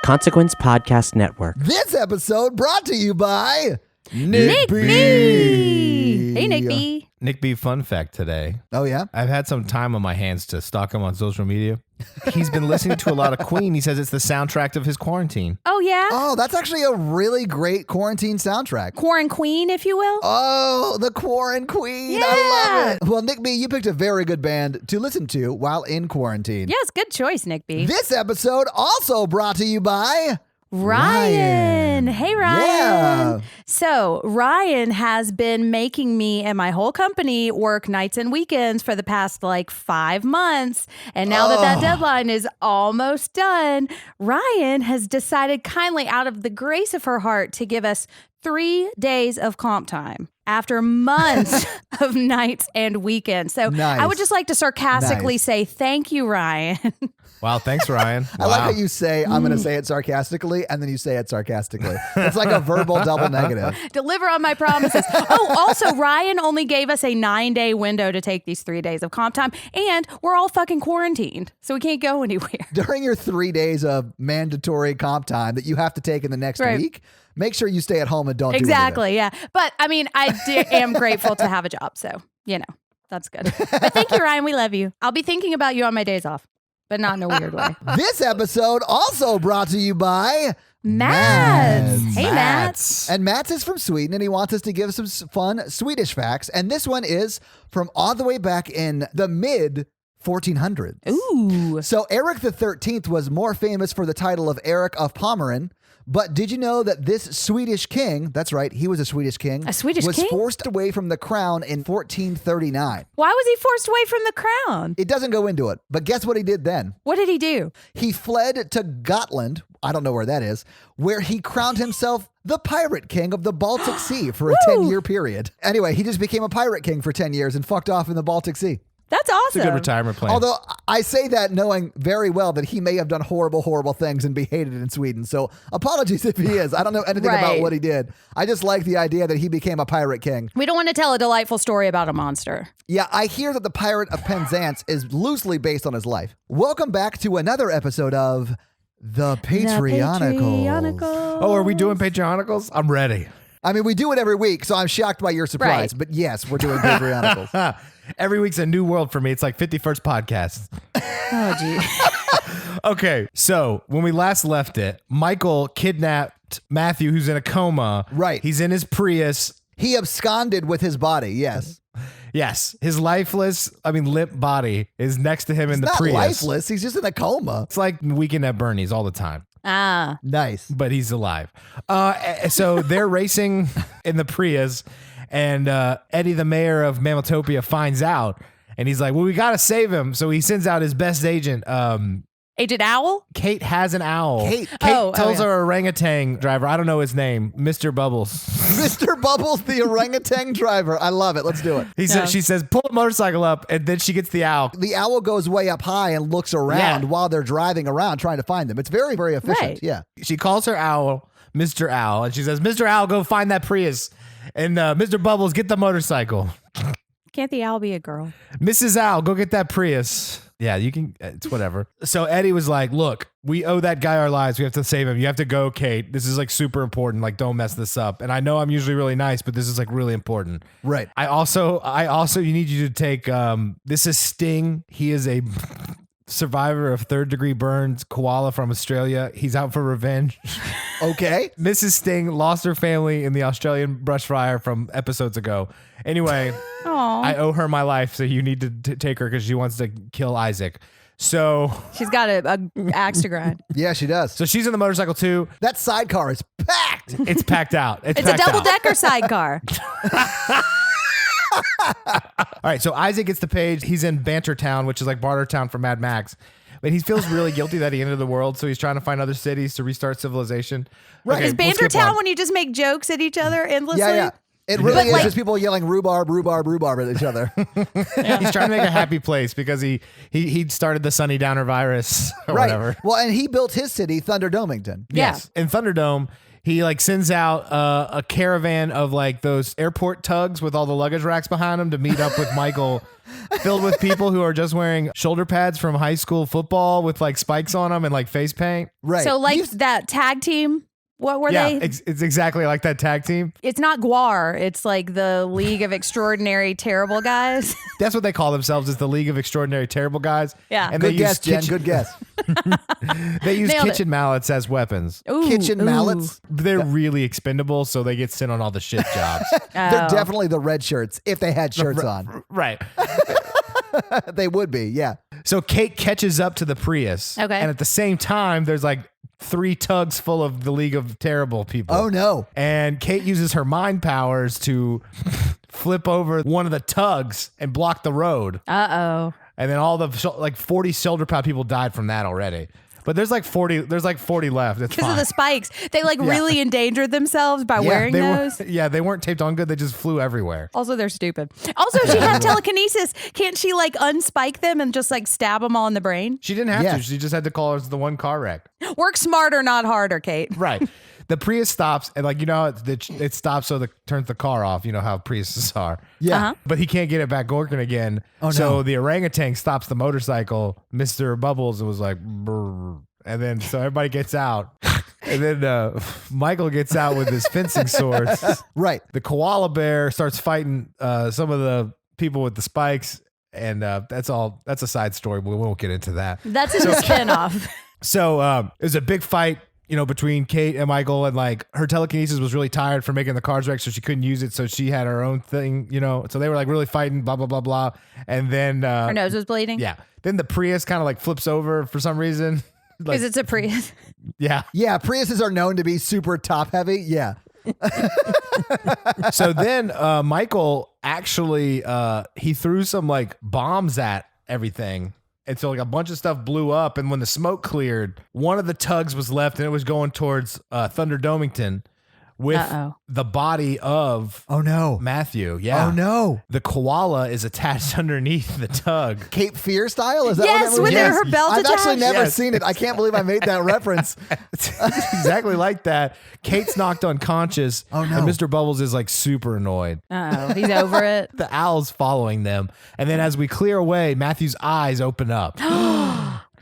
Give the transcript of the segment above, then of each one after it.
Consequence Podcast Network. This episode brought to you by Nick B. Hey, Nick B. Nick B, fun fact today. Oh, yeah? I've had some time on my hands to stalk him on social media. He's been listening to a lot of Queen. He says it's the soundtrack of his quarantine. Oh, yeah? Oh, that's actually a really great quarantine soundtrack. Quarren Queen, if you will. Oh, the Quarren Queen. Yeah. I love it. Well, Nick B, you picked a very good band to listen to while in quarantine. Yes, good choice, Nick B. This episode also brought to you by Ryan. Hey, Ryan. Yeah. So, Ryan has been making me and my whole company work nights and weekends for the past 5 months. And now that deadline is almost done, Ryan has decided kindly out of the grace of her heart to give us 3 days of comp time after months of nights and weekends. So Nice. I would just like to sarcastically say thank you, Ryan. Wow, thanks, Ryan. I like how you say, I'm going to say it sarcastically, and then you say it sarcastically. It's like a verbal double negative. Deliver on my promises. Oh, also, Ryan only gave us a 9-day window to take these 3 days of comp time, and we're all fucking quarantined, so we can't go anywhere. During your 3 days of mandatory comp time that you have to take in the next week, make sure you stay at home and don't do Exactly, yeah. But, I mean, I am grateful to have a job, so, that's good. But thank you, Ryan. We love you. I'll be thinking about you on my days off, but not in a weird way. This episode also brought to you by Mats. Hey, Mats. And Mats is from Sweden, and he wants us to give some fun Swedish facts. And this one is from all the way back in the mid 1400s. Ooh. So Eric the 13th was more famous for the title of Eric of Pommern. But did you know that this Swedish king, that's right, he was a Swedish king. A Swedish was king? forced away from the crown in 1439. Why was he forced away from the crown? It doesn't go into it, but guess what he did then? What did he do? He fled to Gotland, I don't know where that is, where he crowned himself the pirate king of the Baltic Sea for a 10-year period. Anyway, he just became a pirate king for 10 years and fucked off in the Baltic Sea. That's awesome. It's a good retirement plan. Although I say that knowing very well that he may have done horrible, horrible things and be hated in Sweden. So apologies if he is. I don't know anything about what he did. I just like the idea that he became a pirate king. We don't want to tell a delightful story about a monster. Yeah, I hear that the Pirate of Penzance is loosely based on his life. Welcome back to another episode of The Patrioticals. Oh, are we doing Patrioticals? I'm ready. I mean, we do it every week, so I'm shocked by your surprise. Right. But yes, we're doing Patrioticals. Every week's a new world for me. It's like 51st podcast. Oh, gee. Okay, so when we last left it, Michael kidnapped Matthew, who's in a coma. Right. He's in his Prius. He absconded with his body, yes. Yes, his limp body is next to him in the He's not Prius. lifeless. He's just in a coma. It's like Weekend at Bernie's all the time. Ah. Nice. But he's alive. So they're racing in the Prius, and Eddie, the mayor of Mammaltopia, finds out, and he's like, well, we got to save him. So he sends out his best agent. Agent Owl? Kate has an owl. Kate tells her orangutan driver, I don't know his name, Mr. Bubbles. Mr. Bubbles, the orangutan driver. I love it. Let's do it. She says, pull the motorcycle up, and then she gets the owl. The owl goes way up high and looks around while they're driving around trying to find them. It's very, very efficient. Right. Yeah. She calls her owl Mr. Owl, and she says, Mr. Owl, go find that Prius. And Mr. Bubbles, get the motorcycle. Can't the owl be a girl? Mrs. Owl, go get that Prius. Yeah, you can, it's whatever. So Eddie was like, look, we owe that guy our lives. We have to save him. You have to go, Kate. This is super important. Don't mess this up. And I know I'm usually really nice, but this is really important. Right. I also, you need you to take, this is Sting. He is a survivor of 3rd-degree burns, koala from Australia. He's out for revenge. Okay. Mrs. Sting lost her family in the Australian brush fire from episodes ago. Anyway, I owe her my life, so you need to take her because she wants to kill Isaac. So She's got a axe to grind. Yeah, she does. so she's in the motorcycle too. That sidecar is packed. It's packed out. It's a packed out. double-decker sidecar. All right, so Isaac gets the page. He's in Bantertown, which is like Bartertown for Mad Max. But he feels really guilty that he ended the world, so he's trying to find other cities to restart civilization. Right. Is Bantertown when you just make jokes at each other endlessly? Yeah. It really is like- just people yelling rhubarb, rhubarb, rhubarb at each other. He's trying to make a happy place because he started the Sunny Downer virus or Right. whatever. Well, and he built his city, Thunderdomington. Yes. In Thunderdome, he sends out a caravan of those airport tugs with all the luggage racks behind them to meet up with Michael filled with people who are just wearing shoulder pads from high school football with like spikes on them and like face paint. Right. So like that tag team. What were they? It's exactly like that tag team. It's not GWAR. It's like the League of Extraordinary Terrible Guys. That's what they call themselves, is the League of Extraordinary Terrible Guys. Yeah. And Good they guess, use Jen. Good guess. They use Nailed kitchen mallets as weapons. Ooh, Kitchen ooh. mallets. They're really expendable, so they get sent on all the shit jobs. They're Oh. definitely the red shirts if they had shirts on. Right. They would be, yeah. So Kate catches up to the Prius. Okay. And at the same time, there's like 3 tugs full of the League of Terrible people. Oh, no. And Kate uses her mind powers to flip over one of the tugs and block the road. Uh-oh. And then all the 40 shoulder pad people died from that already. But there's like 40 left. It's Because fine. of the spikes. They like really endangered themselves by wearing they those. they weren't taped on good. They just flew everywhere. Also, they're stupid. Also, she had telekinesis. Can't she like unspike them and just like stab them all in the brain? She didn't have Yeah. to. She just had to call us the one car wreck. Work smarter, not harder, Kate. Right. The Prius stops, and like, it stops so turns the car off. You know how Priuses are. Yeah. Uh-huh. But he can't get it back working again. Oh, so no. the orangutan stops the motorcycle, Mr. Bubbles, and was like, brrr. And then so everybody gets out. And then Michael gets out with his fencing swords. Right. The koala bear starts fighting some of the people with the spikes. And that's a side story. We won't get into that. That's in the spinoff. So it was a big fight, between Kate and Michael, and like her telekinesis was really tired from making the cars wreck, so she couldn't use it. So she had her own thing, So they were like really fighting, blah, blah, blah, blah. And then Her nose was bleeding. yeah. Then the Prius kind of like flips over for some reason. Because it's a Prius. Yeah. Yeah, Priuses are known to be super top heavy. Yeah. So then Michael actually he threw some like bombs at everything. And so like a bunch of stuff blew up, and when the smoke cleared, one of the tugs was left, and it was going towards Thunder Domington with the body of Oh, no. Matthew. Yeah. Oh, no. The koala is attached underneath the tug. Cape Fear style? Is that Yes, what that with movie is? her belt I've actually attached. never Yes. seen it. I can't believe I made that reference. It's exactly like that. Kate's knocked unconscious. Oh, no. And Mr. Bubbles is like super annoyed. Uh-oh. He's over it. The owl's following them. And then as we clear away, Matthew's eyes open up.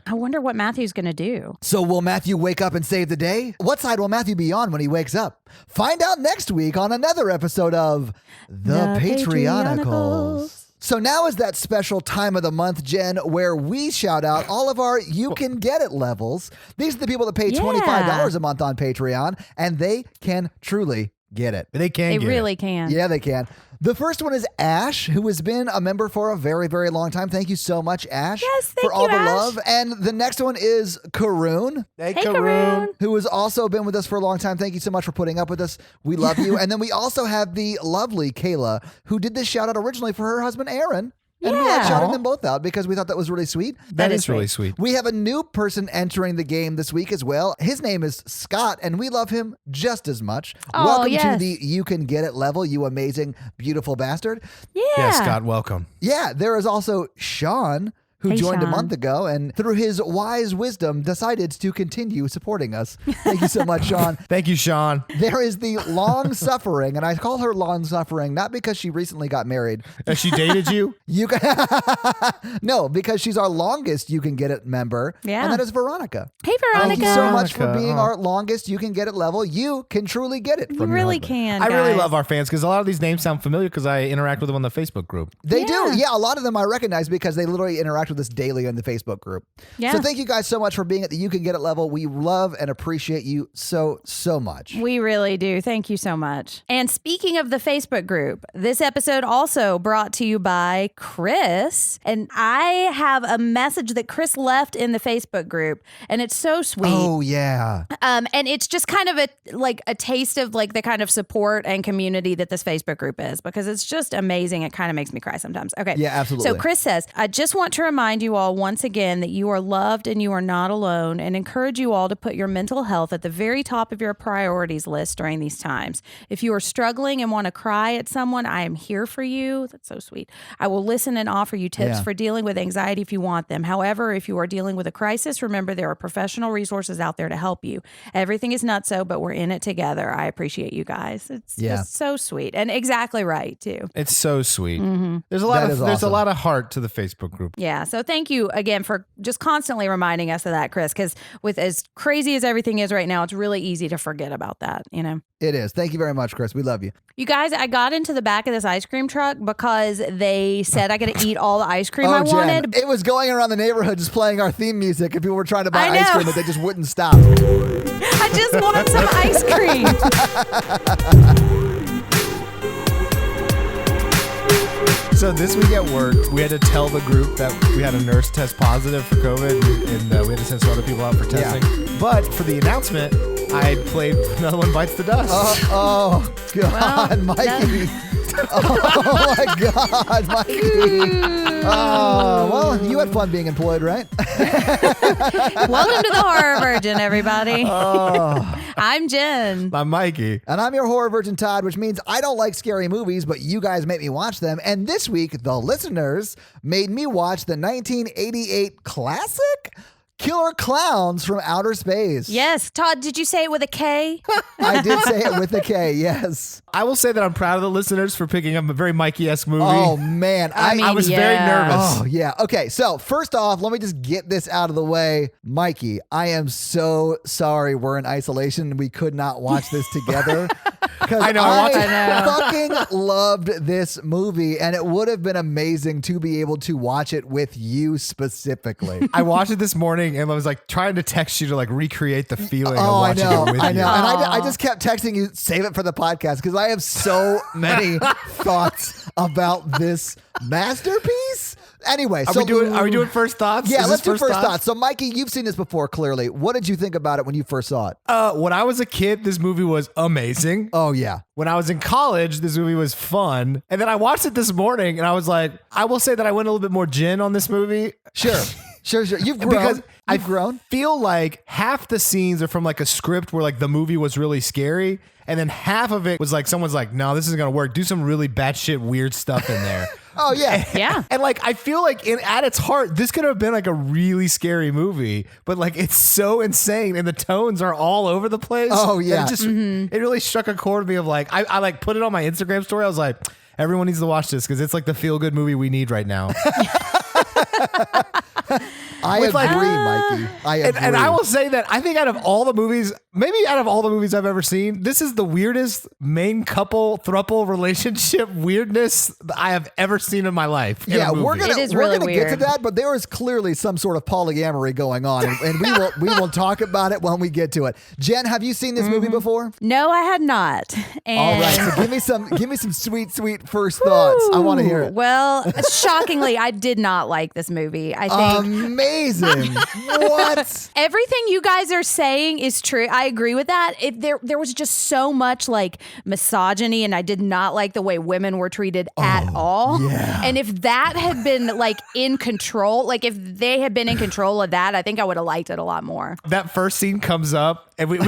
I wonder what Matthew's going to do. So will Matthew wake up and save the day? What side will Matthew be on when he wakes up? Find out next week on another episode of The Patrioticals. So now is that special time of the month, Jen, where we shout out all of our You Can Get It levels. These are the people that pay $25 a month on Patreon, and they can truly get it. They can They get really it. can. Yeah, they can. The first one is Ash, who has been a member for a very, very long time. Thank you so much, Ash, Yes, thank for all you, the Ash. love. And the next one is Karoon, Hey, Karoon. who has also been with us for a long time. Thank you so much for putting up with us. We love you. And then we also have the lovely Kayla, who did this shout out originally for her husband, Aaron. And we like Yeah. shouted them both out because we thought that was really sweet. That is is really sweet. We have a new person entering the game this week as well. His name is Scott, and we love him just as much. Oh, Welcome to yes. the You Can Get It level, you amazing, beautiful bastard. Yeah. Yeah, Scott, welcome. Yeah, there is also Sean, who Hey, joined a Sean. month ago and through his wise wisdom decided to continue supporting us. Thank you so much, Sean. Thank you, Sean. There is the long suffering, and I call her long suffering not because she recently got married. Has she dated you? You can no, because she's our longest You Can Get It member. Yeah. And that is Veronica. Hey, Veronica. Thank you so much for Veronica, being oh. our longest You Can Get It level. You can truly get it You from your really husband. can. I really guys. love our fans because a lot of these names sound familiar because I interact with them on the Facebook group. They Yeah. do. Yeah, a lot of them I recognize because they literally interact with us daily on the Facebook group. Yeah. So thank you guys so much for being at the You Can Get It level. We love and appreciate you so, so much. We really do. Thank you so much. And speaking of the Facebook group, this episode also brought to you by Chris. And I have a message that Chris left in the Facebook group, and it's so sweet. Oh, yeah. And it's just kind of a taste of like the kind of support and community that this Facebook group is, because it's just amazing. It kind of makes me cry sometimes. Okay. Yeah, absolutely. So Chris says, I just want to remind remind you all once again that you are loved and you are not alone, and encourage you all to put your mental health at the very top of your priorities list during these times. If you are struggling and want to cry at someone, I am here for you. That's so sweet. I will listen and offer you tips for dealing with anxiety if you want them. However, if you are dealing with a crisis, remember there are professional resources out there to help you. Everything is nutso, but we're in it together. I appreciate you guys. It's just so sweet and exactly right too. It's so sweet. Mm-hmm. There's a lot of heart to the Facebook group. Yeah. So thank you again for just constantly reminding us of that, Chris, because with as crazy as everything is right now, it's really easy to forget about that, you know? It is. Thank you very much, Chris. We love you. You guys, I got into the back of this ice cream truck because they said I got to eat all the ice cream I Jen, wanted. it was going around the neighborhood just playing our theme music and people were trying to buy I ice know. cream, but they just wouldn't stop. I just want some ice cream. So this week at work, we had to tell the group that we had a nurse test positive for COVID, and we had to send some other people out for testing. Yeah. But for the announcement, I played Another One Bites the Dust. Oh God, Mikey. Oh my God, Mikey. Oh, well, you had fun being employed, right? Welcome to the Horror Virgin, everybody. I'm Jen. I'm Mikey. And I'm your Horror Virgin Todd, which means I don't like scary movies, but you guys make me watch them. And this week, the listeners made me watch the 1988 classic Killer Klowns from Outer Space. Yes. Todd, did you say it with a K? I did say it with a K, yes. I will say that I'm proud of the listeners for picking up a very Mikey-esque movie. Oh, man. I was very nervous. Oh, yeah. Okay, so first off, let me just get this out of the way. Mikey, I am so sorry we're in isolation and we could not watch this together. I know. I fucking loved this movie, and it would have been amazing to be able to watch it with you specifically. I watched it this morning and I was like trying to text you to like recreate the feeling of watching it with you. I know. And I just kept texting you, save it for the podcast, because I have so many thoughts about this masterpiece. Anyway, are we doing first thoughts? Yeah, let's do first thoughts. So, Mikey, you've seen this before, clearly. What did you think about it when you first saw it? When I was a kid, this movie was amazing. Oh, yeah. When I was in college, this movie was fun. And then I watched it this morning and I was like, I will say that I went a little bit more Jenn on this movie. Sure. Sure. You've grown. Because I've grown. Feel like half the scenes are from like a script where like the movie was really scary. And then half of it was like someone's like, no, this isn't going to work. Do some really batshit weird stuff in there. Oh, yeah. Yeah. And like, I feel like at its heart, this could have been like a really scary movie, but like it's so insane and the tones are all over the place. Oh, yeah. And it just, it really struck a chord with me of like, I like put it on my Instagram story. I was like, everyone needs to watch this because it's like the feel good movie we need right now. I agree, Mikey. I agree. And I will say that I think out of all the movies, maybe out of all the movies I've ever seen, this is the weirdest main couple throuple relationship weirdness I have ever seen in my life. Yeah, we're gonna get to weird. that, but there is clearly some sort of polyamory going on, and we will talk about it when we get to it. Jen, have you seen this movie before? No, I had not. And All right, so give me some sweet first thoughts. I want to hear it. Well, shockingly, I did not like this movie. I think amazing. What? everything you guys are saying is true. I agree with that. There was just so much like misogyny, and I did not like the way women were treated at all. Yeah. And if that had been like in control, like if they had been in control of that, I think I would have liked it a lot more. That first scene comes up, and when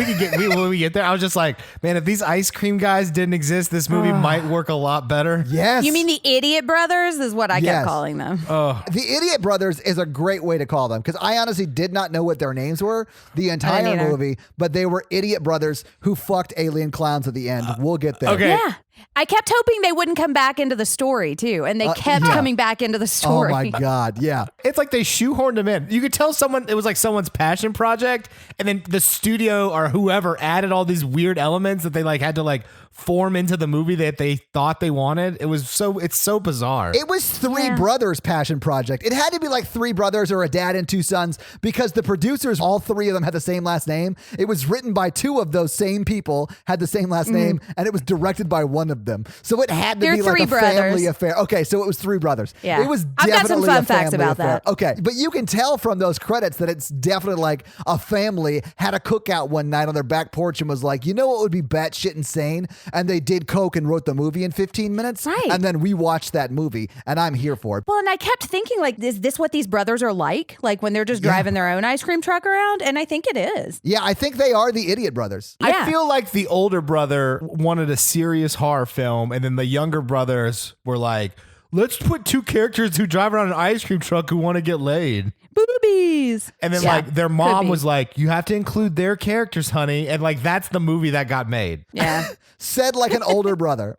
we get there, I was just like, man, if these ice cream guys didn't exist, this movie might work a lot better. Yes. You mean the Idiot Brothers is what I kept calling them. The Idiot Brothers is a great way to call them, because I honestly did not know what their names were the entire movie, but they were idiot brothers who fucked alien clowns at the end. We'll get there. Okay. Yeah. I kept hoping they wouldn't come back into the story too, and they kept coming back into the story. Oh my God, yeah. It's like they shoehorned them in. You could tell it was like someone's passion project, and then the studio or whoever added all these weird elements that they like had to like form into the movie that they thought they wanted. It's so bizarre. It was three brothers' passion project. It had to be like three brothers or a dad and two sons, because the producers, all three of them had the same last name. It was written by two of those same people, had the same last name, and it was directed by one one of them. So it had to They're be like three a family brothers. affair. Okay, so it was three brothers. Yeah. It was I've got some definitely fun a facts family about affair. that. Okay, but you can tell from those credits that it's definitely like a family had a cookout one night on their back porch and was like, you know what would be batshit insane? And they did coke and wrote the movie in 15 minutes. Right. And then we watched that movie, and I'm here for it. Well, and I kept thinking, like, is this what these brothers are like? Like when they're just driving their own ice cream truck around? And I think it is. Yeah, I think they are the idiot brothers. Yeah. I feel like the older brother wanted a serious horror film, and then the younger brothers were like, let's put two characters who drive around an ice cream truck who want to get laid. Boobies. And then Yeah, like their could mom be. was like, you have to include their characters, honey. And like that's the movie that got made. Yeah. Said like an older brother.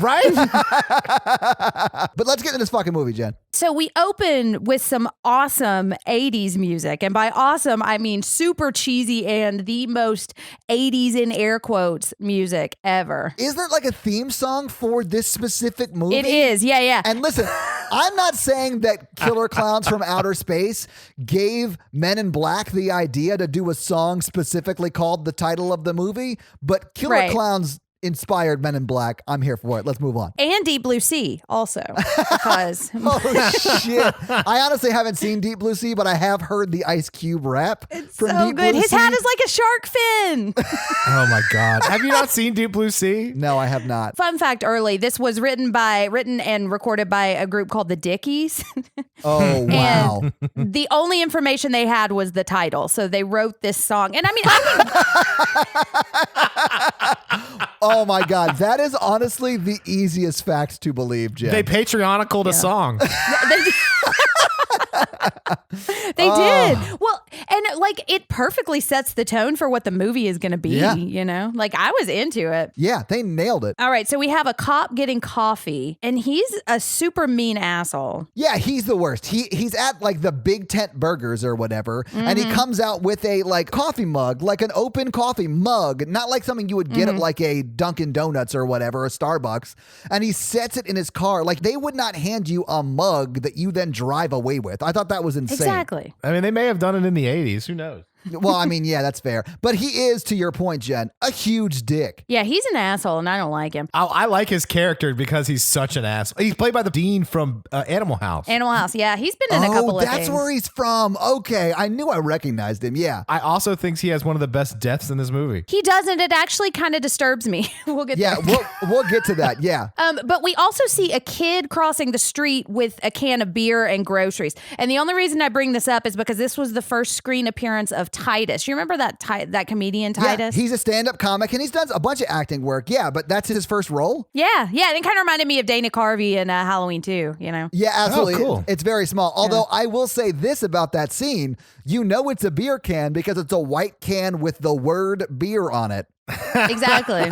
Right? But let's get into this fucking movie, Jen. So we open with some awesome 80s music. And by awesome, I mean super cheesy and the most 80s in air quotes music ever. Isn't there like a theme song for this specific movie? It is. Yeah, yeah. And listen, I'm not saying that Killer Klowns from Outer Space gave Men in Black the idea to do a song specifically called the title of the movie, but Killer Right. Klowns inspired Men in Black. I'm here for it. Let's move on. And Deep Blue Sea also. Because Oh shit! I honestly haven't seen Deep Blue Sea, but I have heard the Ice Cube rap. it's from so Deep good. Blue His Sea. hat is like a shark fin. Oh my God. Have you not seen Deep Blue Sea? No, I have not. Fun fact early, this was written and recorded by a group called the Dickies. Oh wow! And the only information they had was the title. So they wrote this song. And I mean, Oh my God, that is honestly the easiest fact to believe, Jen. They Patreonicaled a song. they did. Well, and like it perfectly sets the tone for what the movie is going to be, Yeah. you know? Like I was into it. Yeah, they nailed it. All right, so we have a cop getting coffee, and he's a super mean asshole. Yeah, he's the worst. He's at like the Big Tent Burgers or whatever, and Mm-hmm. he comes out with a like coffee mug, like an open coffee mug, not like something you would get Mm-hmm. at like a Dunkin' Donuts or whatever, or Starbucks. And he sets it in his car. Like they would not hand you a mug that you then drive away with. I thought that was insane. Exactly. I mean, they may have done it in the 80s. Who knows? Well, I mean, yeah, that's fair. But he is, to your point, Jen, a huge dick. Yeah, he's an asshole, and I don't like him. I like his character because he's such an ass. He's played by the dean from Animal House. Animal House, yeah, he's been in a couple of that's things. where he's from. Okay, I knew I recognized him. Yeah. I also think he has one of the best deaths in this movie. He doesn't. It actually kind of disturbs me. We'll get Yeah, there. we'll get to that. Yeah. But we also see a kid crossing the street with a can of beer and groceries. And the only reason I bring this up is because this was the first screen appearance of Titus. You remember that comedian Titus? Yeah, he's a stand-up comic, and he's done a bunch of acting work. Yeah, but that's his first role. Yeah. And it kind of reminded me of Dana Carvey in Halloween 2, you know? Yeah, absolutely. Oh, cool. It's very small. Although I will say this about that scene, you know it's a beer can because it's a white can with the word beer on it. Exactly.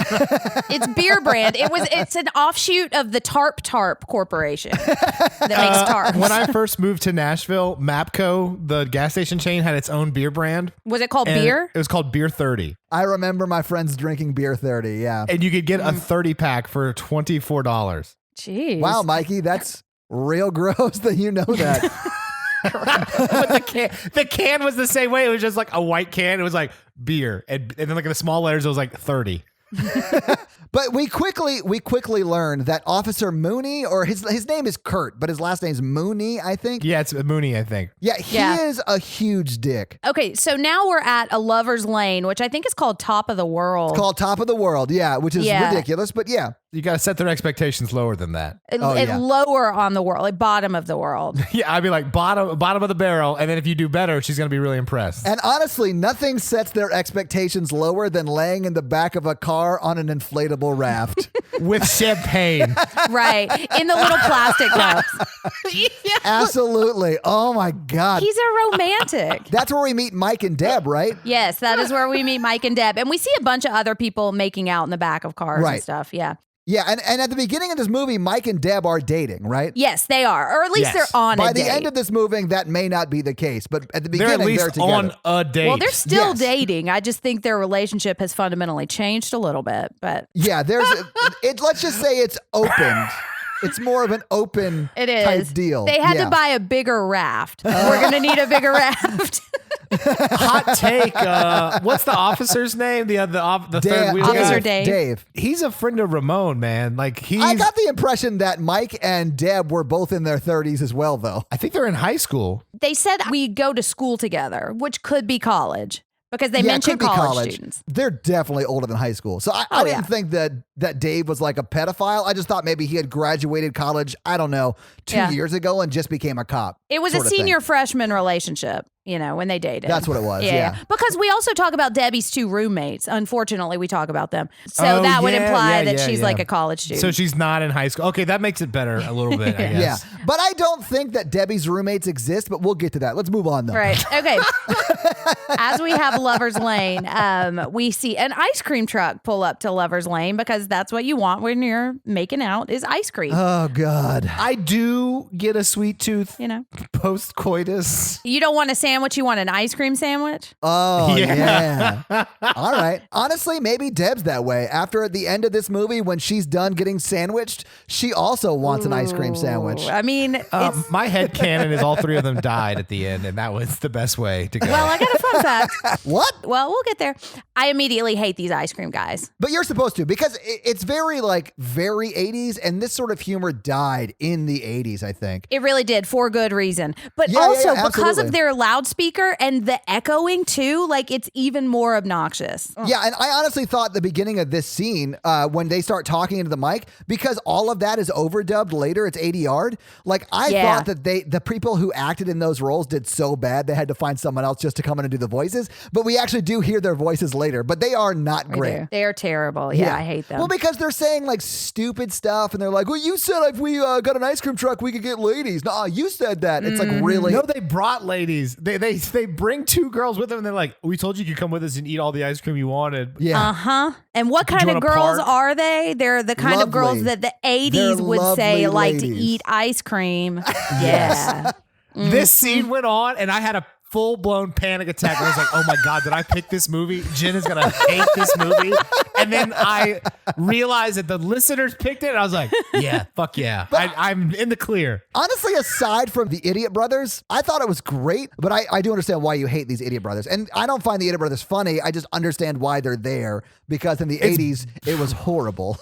It's Beer Brand. It's an offshoot of the Tarp Corporation that makes tarps. When I first moved to Nashville, Mapco, the gas station chain, had its own beer brand. Was it called and beer? It was called Beer 30. I remember my friends drinking beer 30, yeah. And you could get a 30 pack for $24. Jeez. Wow, Mikey, that's real gross that you know that. But the can was the same way. It was just like a white can. It was like beer. And then like in the small letters, it was like 30. But we quickly learned that Officer Mooney, or his name is Kurt, but his last name's Mooney, I think. Yeah, it's Mooney, I think. Yeah, he Yeah. is a huge dick. Okay, so now we're at a lover's lane, which I think is called Top of the World. Called Top of the World, yeah, which is Yeah. ridiculous, but yeah. You got to set their expectations lower than that. yeah. Lower on the world, like bottom of the world. Yeah, I'd be like bottom of the barrel. And then if you do better, she's going to be really impressed. And honestly, nothing sets their expectations lower than laying in the back of a car on an inflatable raft. With champagne. Right. In the little plastic cups. Absolutely. Oh my God. He's a romantic. That's where we meet Mike and Deb, right? Yes, that is where we meet Mike and Deb. And we see a bunch of other people making out in the back of cars Right. and stuff. Yeah. Yeah, and at the beginning of this movie, Mike and Deb are dating, right? Yes, they are. Or at least Yes. they're on By a the date. end of this movie, that may not be the case, but at the They're beginning, at least together. on a date. well, they're still Yes. dating. I just think their relationship has fundamentally changed a little bit. But Yeah, let's just say it's opened. It's more of an open it is. type deal. They had Yeah. to buy a bigger raft. We're going to need a bigger raft. Hot take. What's the officer's name? The third wheel Officer guy? Dave. He's a friend of Ramon, man. Like I got the impression that Mike and Deb were both in their 30s as well, though. I think they're in high school. They said we go to school together, which could be college. Because they Yeah, it mentioned could be college students. They're definitely older than high school. So I didn't think that Dave was like a pedophile. I just thought maybe he had graduated college, I don't know, 2 years ago and just became a cop. It was a senior freshman relationship, when they dated. That's what it was, yeah. Because we also talk about Debbie's two roommates. Unfortunately, we talk about them. So that would imply that she's like a college student. So she's not in high school. Okay, that makes it better a little bit, I guess. Yeah. But I don't think that Debbie's roommates exist, but we'll get to that. Let's move on, though. Right. Okay. As we have Lover's Lane, we see an ice cream truck pull up to Lover's Lane because that's what you want when you're making out is ice cream. Oh, God. I do get a sweet tooth post-coitus. You don't want a sandwich, you want an ice cream sandwich? Oh, yeah. All right. Honestly, maybe Deb's that way. After at the end of this movie, when she's done getting sandwiched, she also wants an ice cream sandwich. I mean, my headcanon is all three of them died at the end, and that was the best way to go. well, I got a fun fact. What? Well, we'll get there. I immediately hate these ice cream guys. But you're supposed to, because it's very 80s, and this sort of humor died in the 80s, I think. It really did, for good reason. But Yeah, also, yeah, because of absolutely. their loudspeaker and the echoing too, it's even more obnoxious. Yeah, and I honestly thought the beginning of this scene, when they start talking into the mic, because all of that is overdubbed later, it's ADR'd. I thought that the people who acted in those roles did so bad they had to find someone else just to come in and do the voices. But we actually do hear their voices later, but they are not great. They are terrible. Yeah, I hate them. Well, because they're saying stupid stuff, and they're like, "Well, you said if we got an ice cream truck, we could get ladies." No, you said that. It's really No, they brought ladies. They bring two girls with them, and they're like, "We told you could come with us and eat all the ice cream you wanted." yeah. Uh-huh. And what kind you of want a girls park? are they? They're the kind of girls Lovely. that the 80s They're would say lovely like to ladies. eat ice cream. Yeah. This scene went on, and I had a full-blown panic attack. I was like, oh my God, did I pick this movie? Jen is going to hate this movie. And then I realized that the listeners picked it, and I was like, yeah, fuck yeah. I'm in the clear. Honestly, aside from the Idiot Brothers, I thought it was great, but I do understand why you hate these Idiot Brothers. And I don't find the Idiot Brothers funny. I just understand why they're there, because in the 80s, it was horrible.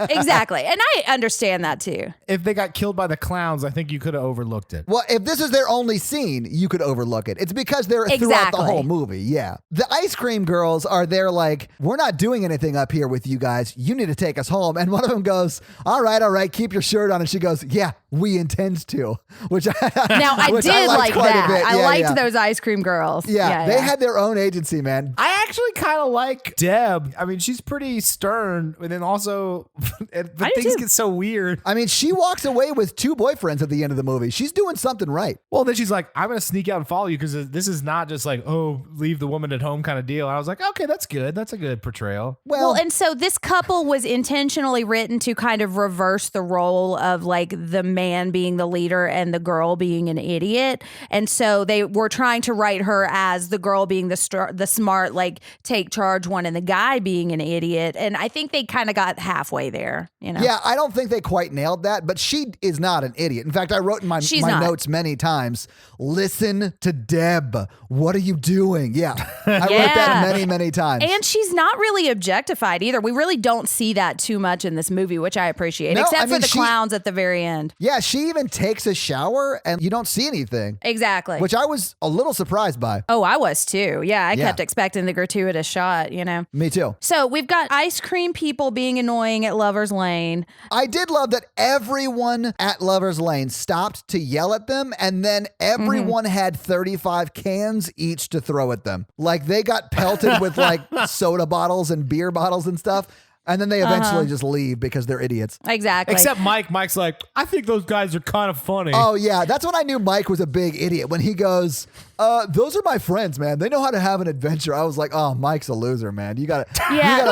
Exactly. And I understand that too. If they got killed by the clowns, I think you could have overlooked it. Well, if this is their only scene, you could overlook it. It's because they're throughout the Exactly. whole movie. Yeah. The ice cream girls are there we're not doing anything up here with you guys. You need to take us home. And one of them goes, all right, keep your shirt on. And she goes, yeah, we intend to. Which Now, I which did liked like quite a that. bit. I Yeah, liked yeah. those ice cream girls. Yeah, they had their own agency, man. I actually kind of like Deb. I mean, she's pretty stern, and then also, but things get so weird. I mean, she walks away with 2 boyfriends at the end of the movie. She's doing something right. Well, then she's like, I'm going to sneak out and follow you because this is not just leave the woman at home kind of deal. And I was like, okay, that's good. That's a good portrayal. Well, and so this couple was intentionally written to kind of reverse the role of the man being the leader and the girl being an idiot. And so they were trying to write her as the girl being the smart, take charge one, and the guy being an idiot. And I think they kind of got halfway there, Yeah, I don't think they quite nailed that, but she is not an idiot. In fact, I wrote in my notes many times, listen to Deb. What are you doing? Yeah, I wrote that many, many times. And she's not really objectified either. We really don't see that too much in this movie, which I appreciate, No, except I mean, for the clowns at the very end. Yeah, she even takes a shower and you don't see anything. Exactly. Which I was a little surprised by. Oh, I was too. Yeah, I kept expecting the gratuitous shot, Me too. So we've got ice cream people being annoying at Lover's Lane. I did love that everyone at Lover's Lane stopped to yell at them, and then everyone had 35 cans each to throw at them. They got pelted with soda bottles and beer bottles and stuff. And then they eventually just leave because they're idiots. Exactly. Except Mike. Mike's like, I think those guys are kind of funny. Oh, yeah. That's when I knew Mike was a big idiot. When he goes, those are my friends, man. They know how to have an adventure. I was like, oh, Mike's a loser, man. You gotta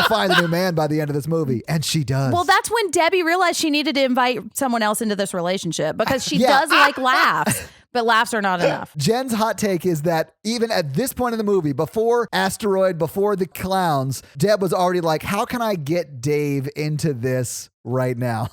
find a new man by the end of this movie. And she does. Well, that's when Debbie realized she needed to invite someone else into this relationship because she does like laughs. But laughs are not enough. Jen's hot take is that even at this point in the movie, before Asteroid, before the clowns, Deb was already like, how can I get Dave into this right now.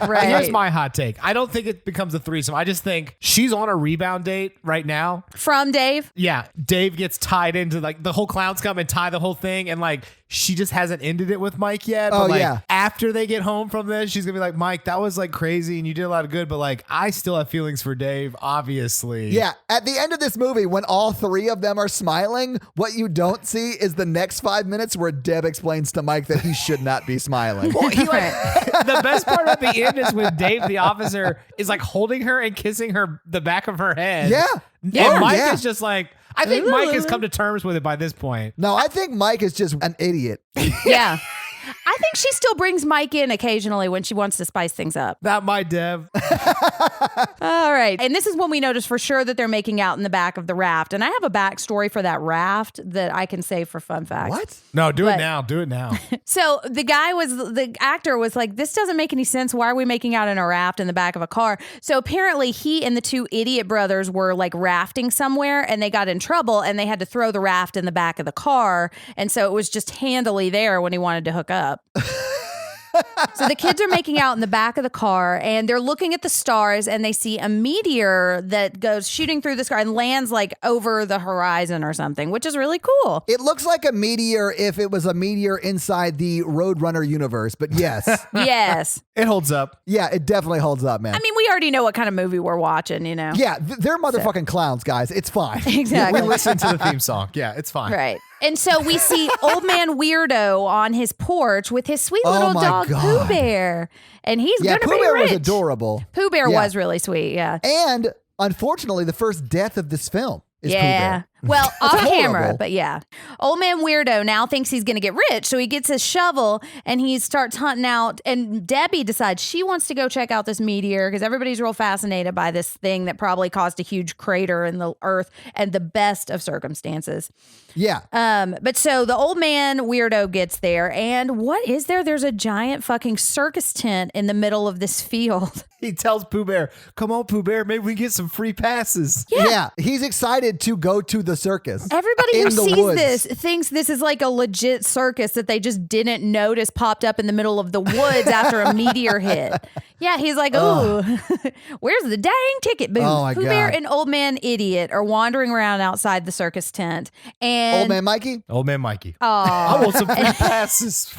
Right. Here's my hot take. I don't think it becomes a threesome. I just think she's on a rebound date right now. From Dave? Yeah, Dave gets tied into like the whole clowns come and tie the whole thing, and like she just hasn't ended it with Mike yet. But like after they get home from this, she's gonna be like, Mike, that was like crazy and you did a lot of good, but like I still have feelings for Dave, obviously. Yeah, at the end of this movie, when all three of them are smiling, what you don't see is the next 5 minutes where Deb explains to Mike that he should not be smiling. Well, he like the best part at the end is when Dave, the officer, is like holding her and kissing her the back of her head. Yeah. And Mike is just like, I think Mike has come to terms with it by this point. No, I think Mike is just an idiot. Yeah. I think she still brings Mike in occasionally when she wants to spice things up. Not my Dev. All right. And this is when we notice for sure that they're making out in the back of the raft. And I have a backstory for that raft that I can save for fun facts. What? No, do it now. Do it now. So the actor was like, this doesn't make any sense. Why are we making out in a raft in the back of a car? So apparently he and the two idiot brothers were like rafting somewhere and they got in trouble and they had to throw the raft in the back of the car. And so it was just handily there when he wanted to hook up. So the kids are making out in the back of the car and they're looking at the stars and they see a meteor that goes shooting through the sky and lands like over the horizon or something, which is really cool. It looks like a meteor if it was a meteor inside the Roadrunner universe, but yes. Yes. It holds up. Yeah, it definitely holds up, man. I mean, we already know what kind of movie we're watching, you know? Yeah, they're motherfucking clowns, guys. It's fine. Exactly. We listen to the theme song. Yeah, it's fine. Right. And so we see Old Man Weirdo on his porch with his sweet little my dog, God. Pooh Bear. And he's going to be Pooh Bear rich. was adorable. Pooh Bear Yeah. was really sweet, yeah. And unfortunately, the first death of this film is Pooh Bear. Well, off camera, horrible. but yeah. Old Man Weirdo now thinks he's going to get rich, so he gets his shovel and he starts hunting out. And Debbie decides she wants to go check out this meteor because everybody's real fascinated by this thing that probably caused a huge crater in the earth and the best of circumstances. Yeah. But so the Old Man Weirdo gets there, and what is there? There's a giant fucking circus tent in the middle of this field. He tells Pooh Bear, come on, Pooh Bear, maybe we can get some free passes. Yeah. He's excited to go to the circus. Everybody who in the sees woods. this thinks this is like a legit circus that they just didn't notice popped up in the middle of the woods after a meteor hit. Yeah, he's like, ooh, where's the dang ticket booth? Oh, my Pooh Bear God. and Old Man Idiot are wandering around outside the circus tent. And Old Man Mikey? Old Man Mikey. Aw. I want some free passes.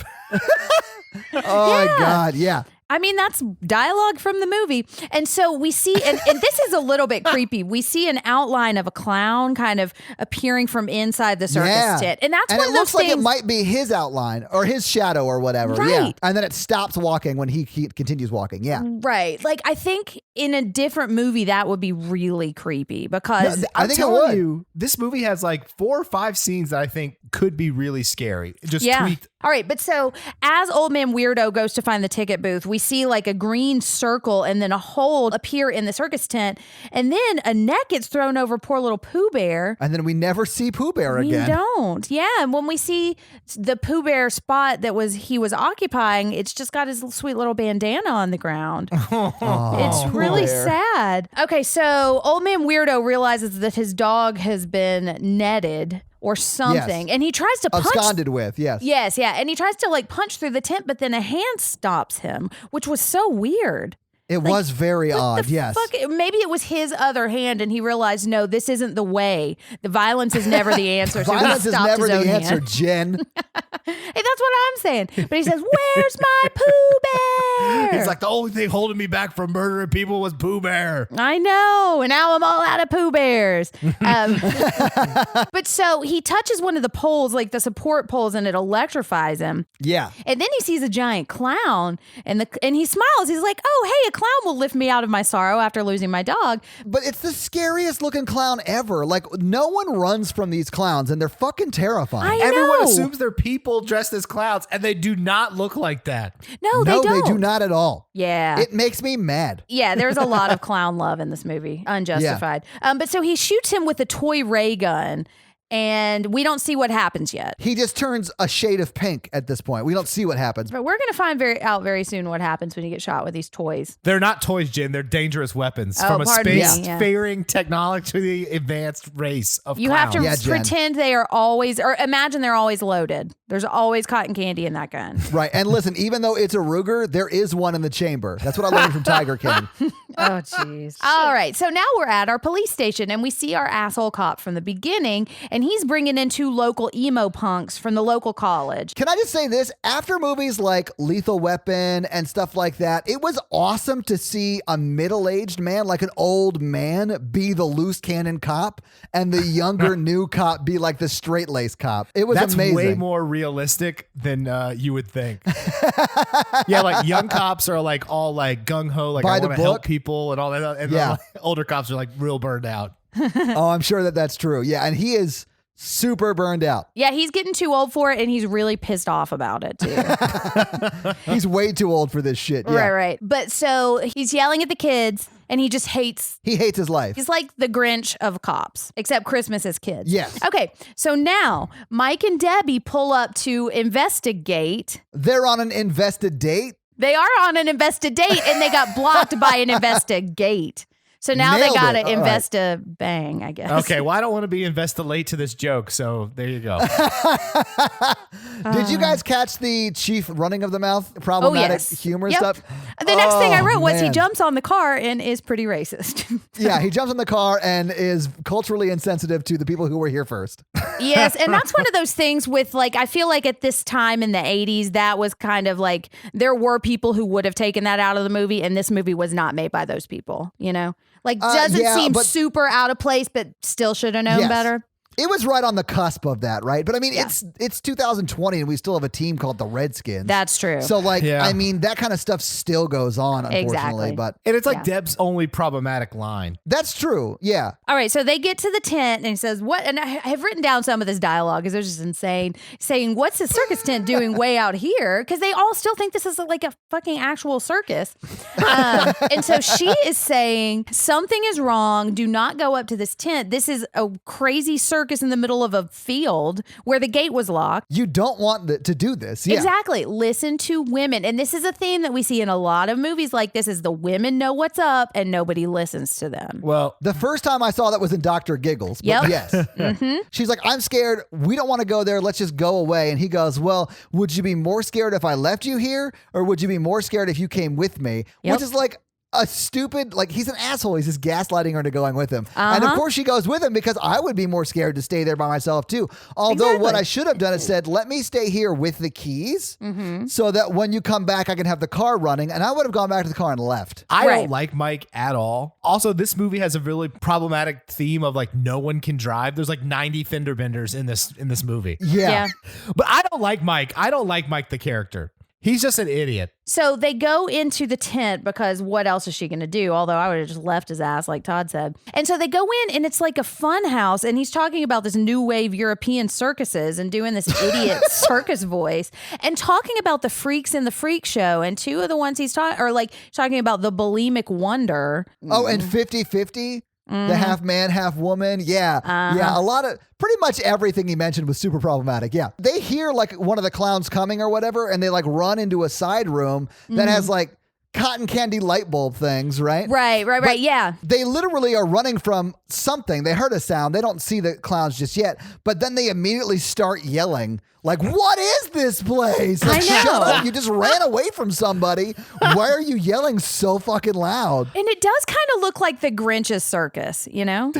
Oh, my God. Yeah. I mean, that's dialogue from the movie. And so we see, and this is a little bit creepy. We see an outline of a clown kind of appearing from inside the circus tent. And that's one it of looks those like things. it might be his outline or his shadow or whatever. Yeah. Right. And then it stops walking when he continues walking. Yeah. Right. Like, I think in a different movie, that would be really creepy because I think it telling would. you, this movie has like 4 or 5 scenes that I think could be really scary. Just tweaked. All right, but so as Old Man Weirdo goes to find the ticket booth, we see like a green circle and then a hole appear in the circus tent, and then a net gets thrown over poor little Pooh Bear. And then we never see Pooh Bear again. We don't. Yeah, and when we see the Pooh Bear spot that he was occupying, it's just got his sweet little bandana on the ground. It's really sad. Okay, so Old Man Weirdo realizes that his dog has been netted or something, Yes. and he tries to punch. Absconded with, yes. Yes, yeah. And he tries to like punch through the tent, but then a hand stops him, which was so weird. It was very odd, yes. Fuck, maybe it was his other hand and he realized, no, this isn't the way. The violence is never the answer. So Violence he is stopped never his own the answer, hand. Jen. Hey, that's what I'm saying. But he says, where's my Pooh Bear? He's like, the only thing holding me back from murdering people was Pooh Bear. I know. And now I'm all out of Pooh Bears. But so he touches one of the poles, like the support poles, and it electrifies him. Yeah. And then he sees a giant clown and he smiles. He's like, oh, hey, a clown will lift me out of my sorrow after losing my dog. But it's the scariest looking clown ever. Like, no one runs from these clowns, and they're fucking terrifying. I Everyone know. assumes they're people dressed as clowns, and they do not look like that. No, they No, don't. they do not at all. Yeah. It makes me mad. Yeah, there's a lot of clown love in this movie. Unjustified. But so he shoots him with a toy ray gun. and we don't see what happens yet. He just turns a shade of pink at this point. We don't see what happens. But we're going to find out very soon what happens when you get shot with these toys. They're not toys, Jen. They're dangerous weapons Oh, from a pardon me, spacefaring technologically advanced race of You clowns. have to Yeah, Jen. pretend they are always, or imagine they're always loaded. There's always cotton candy in that gun. Right. And listen, even though it's a Ruger, there is one in the chamber. That's what I learned from Tiger King. Oh, jeez. All right. So now we're at our police station and we see our asshole cop from the beginning, and he's bringing in 2 local emo punks from the local college. Can I just say this? After movies like Lethal Weapon and stuff like that, it was awesome to see a middle-aged man, like an old man, be the loose cannon cop and the younger new cop be like the straight-laced cop. It was That's amazing. way more realistic than you would think. Yeah, like young cops are like all like gung-ho, like By I the want to help book. people and all that. And Yeah. then like, older cops are like real burned out. Oh, I'm sure that's true. Yeah, and he is super burned out. Yeah, he's getting too old for it, and he's really pissed off about it, too. He's way too old for this shit. Yeah. Right. But so he's yelling at the kids, and he just hates. He hates his life. He's like the Grinch of cops, except Christmas as kids. Yes. Okay, so now Mike and Debbie pull up to investigate. They're on an invested date. They are on an invested date, and they got blocked by an investigate. So now Nailed they got it. to invest a bang, I guess. Okay, well, I don't want to be invested late to this joke, so there you go. Did you guys catch the chief running of the mouth problematic humor Yep. stuff? The next thing I wrote was he man. jumps on the car and is pretty racist. Yeah, he jumps in the car and is culturally insensitive to the people who were here first. Yes, and that's one of those things with like, I feel like at this time in the 80s, that was kind of like, there were people who would have taken that out of the movie, and this movie was not made by those people, you know? Like, doesn't yeah, seem but- super out of place, but still should have known Yes. better. It was right on the cusp of that, right? But I mean, Yeah. it's 2020 and we still have a team called the Redskins. That's true. So like, Yeah. I mean, that kind of stuff still goes on, unfortunately. Exactly. But And it's like Yeah. Deb's only problematic line. that's true. Yeah. All right, so they get to the tent and he says, "What?" And I have written down some of this dialogue because it's just insane. Saying, "What's the circus tent doing way out here?" Because they all still think this is like a fucking actual circus. And so she is saying, "Something is wrong. Do not go up to this tent. This is a crazy circus in the middle of a field where the gate was locked." You don't want to do this. Yeah. Exactly. Listen to women. And this is a theme that we see in a lot of movies like this is the women know what's up and nobody listens to them. Well, The first time I saw that was in Dr. Giggles. But Yep. yes. She's like, I'm scared. We don't want to go there. Let's just go away. And he goes, well, would you be more scared if I left you here? Or would you be more scared if you came with me? Yep. Which is like a stupid, like he's an asshole. He's just gaslighting her into going with him. And of Uh-huh. course she goes with him because I would be more scared to stay there by myself too. Although what Exactly. I should have done is said, let me stay here with the keys so that when you come back, I can have the car running. And I would have gone back to the car and left. I Right. don't like Mike at all. Also, this movie has a really problematic theme of like no one can drive. There's like 90 fender benders in this movie. Yeah. But I don't like Mike. I don't like Mike the character. He's just an idiot. So they go into the tent because what else is she going to do? Although I would have just left his ass, like Todd said. And so they go in and it's like a fun house. And he's talking about this new wave European circuses and doing this idiot circus voice and talking about the freaks in the freak show. And 2 of the ones he's talking are like talking about the bulimic wonder. Oh, and 50-50? The half man, half woman. Yeah. Yeah. A lot of pretty much everything he mentioned was super problematic. Yeah. They hear like one of the clowns coming or whatever, and they like run into a side room that has like cotton candy light bulb things, right? Right. Yeah. They literally are running from something. They heard a sound. They don't see the clowns just yet, but then they immediately start yelling. Like, what is this place? Like, I know. shut up. You just ran away from somebody. Why are you yelling so fucking loud? And it does kind of look like the Grinch's circus, you know?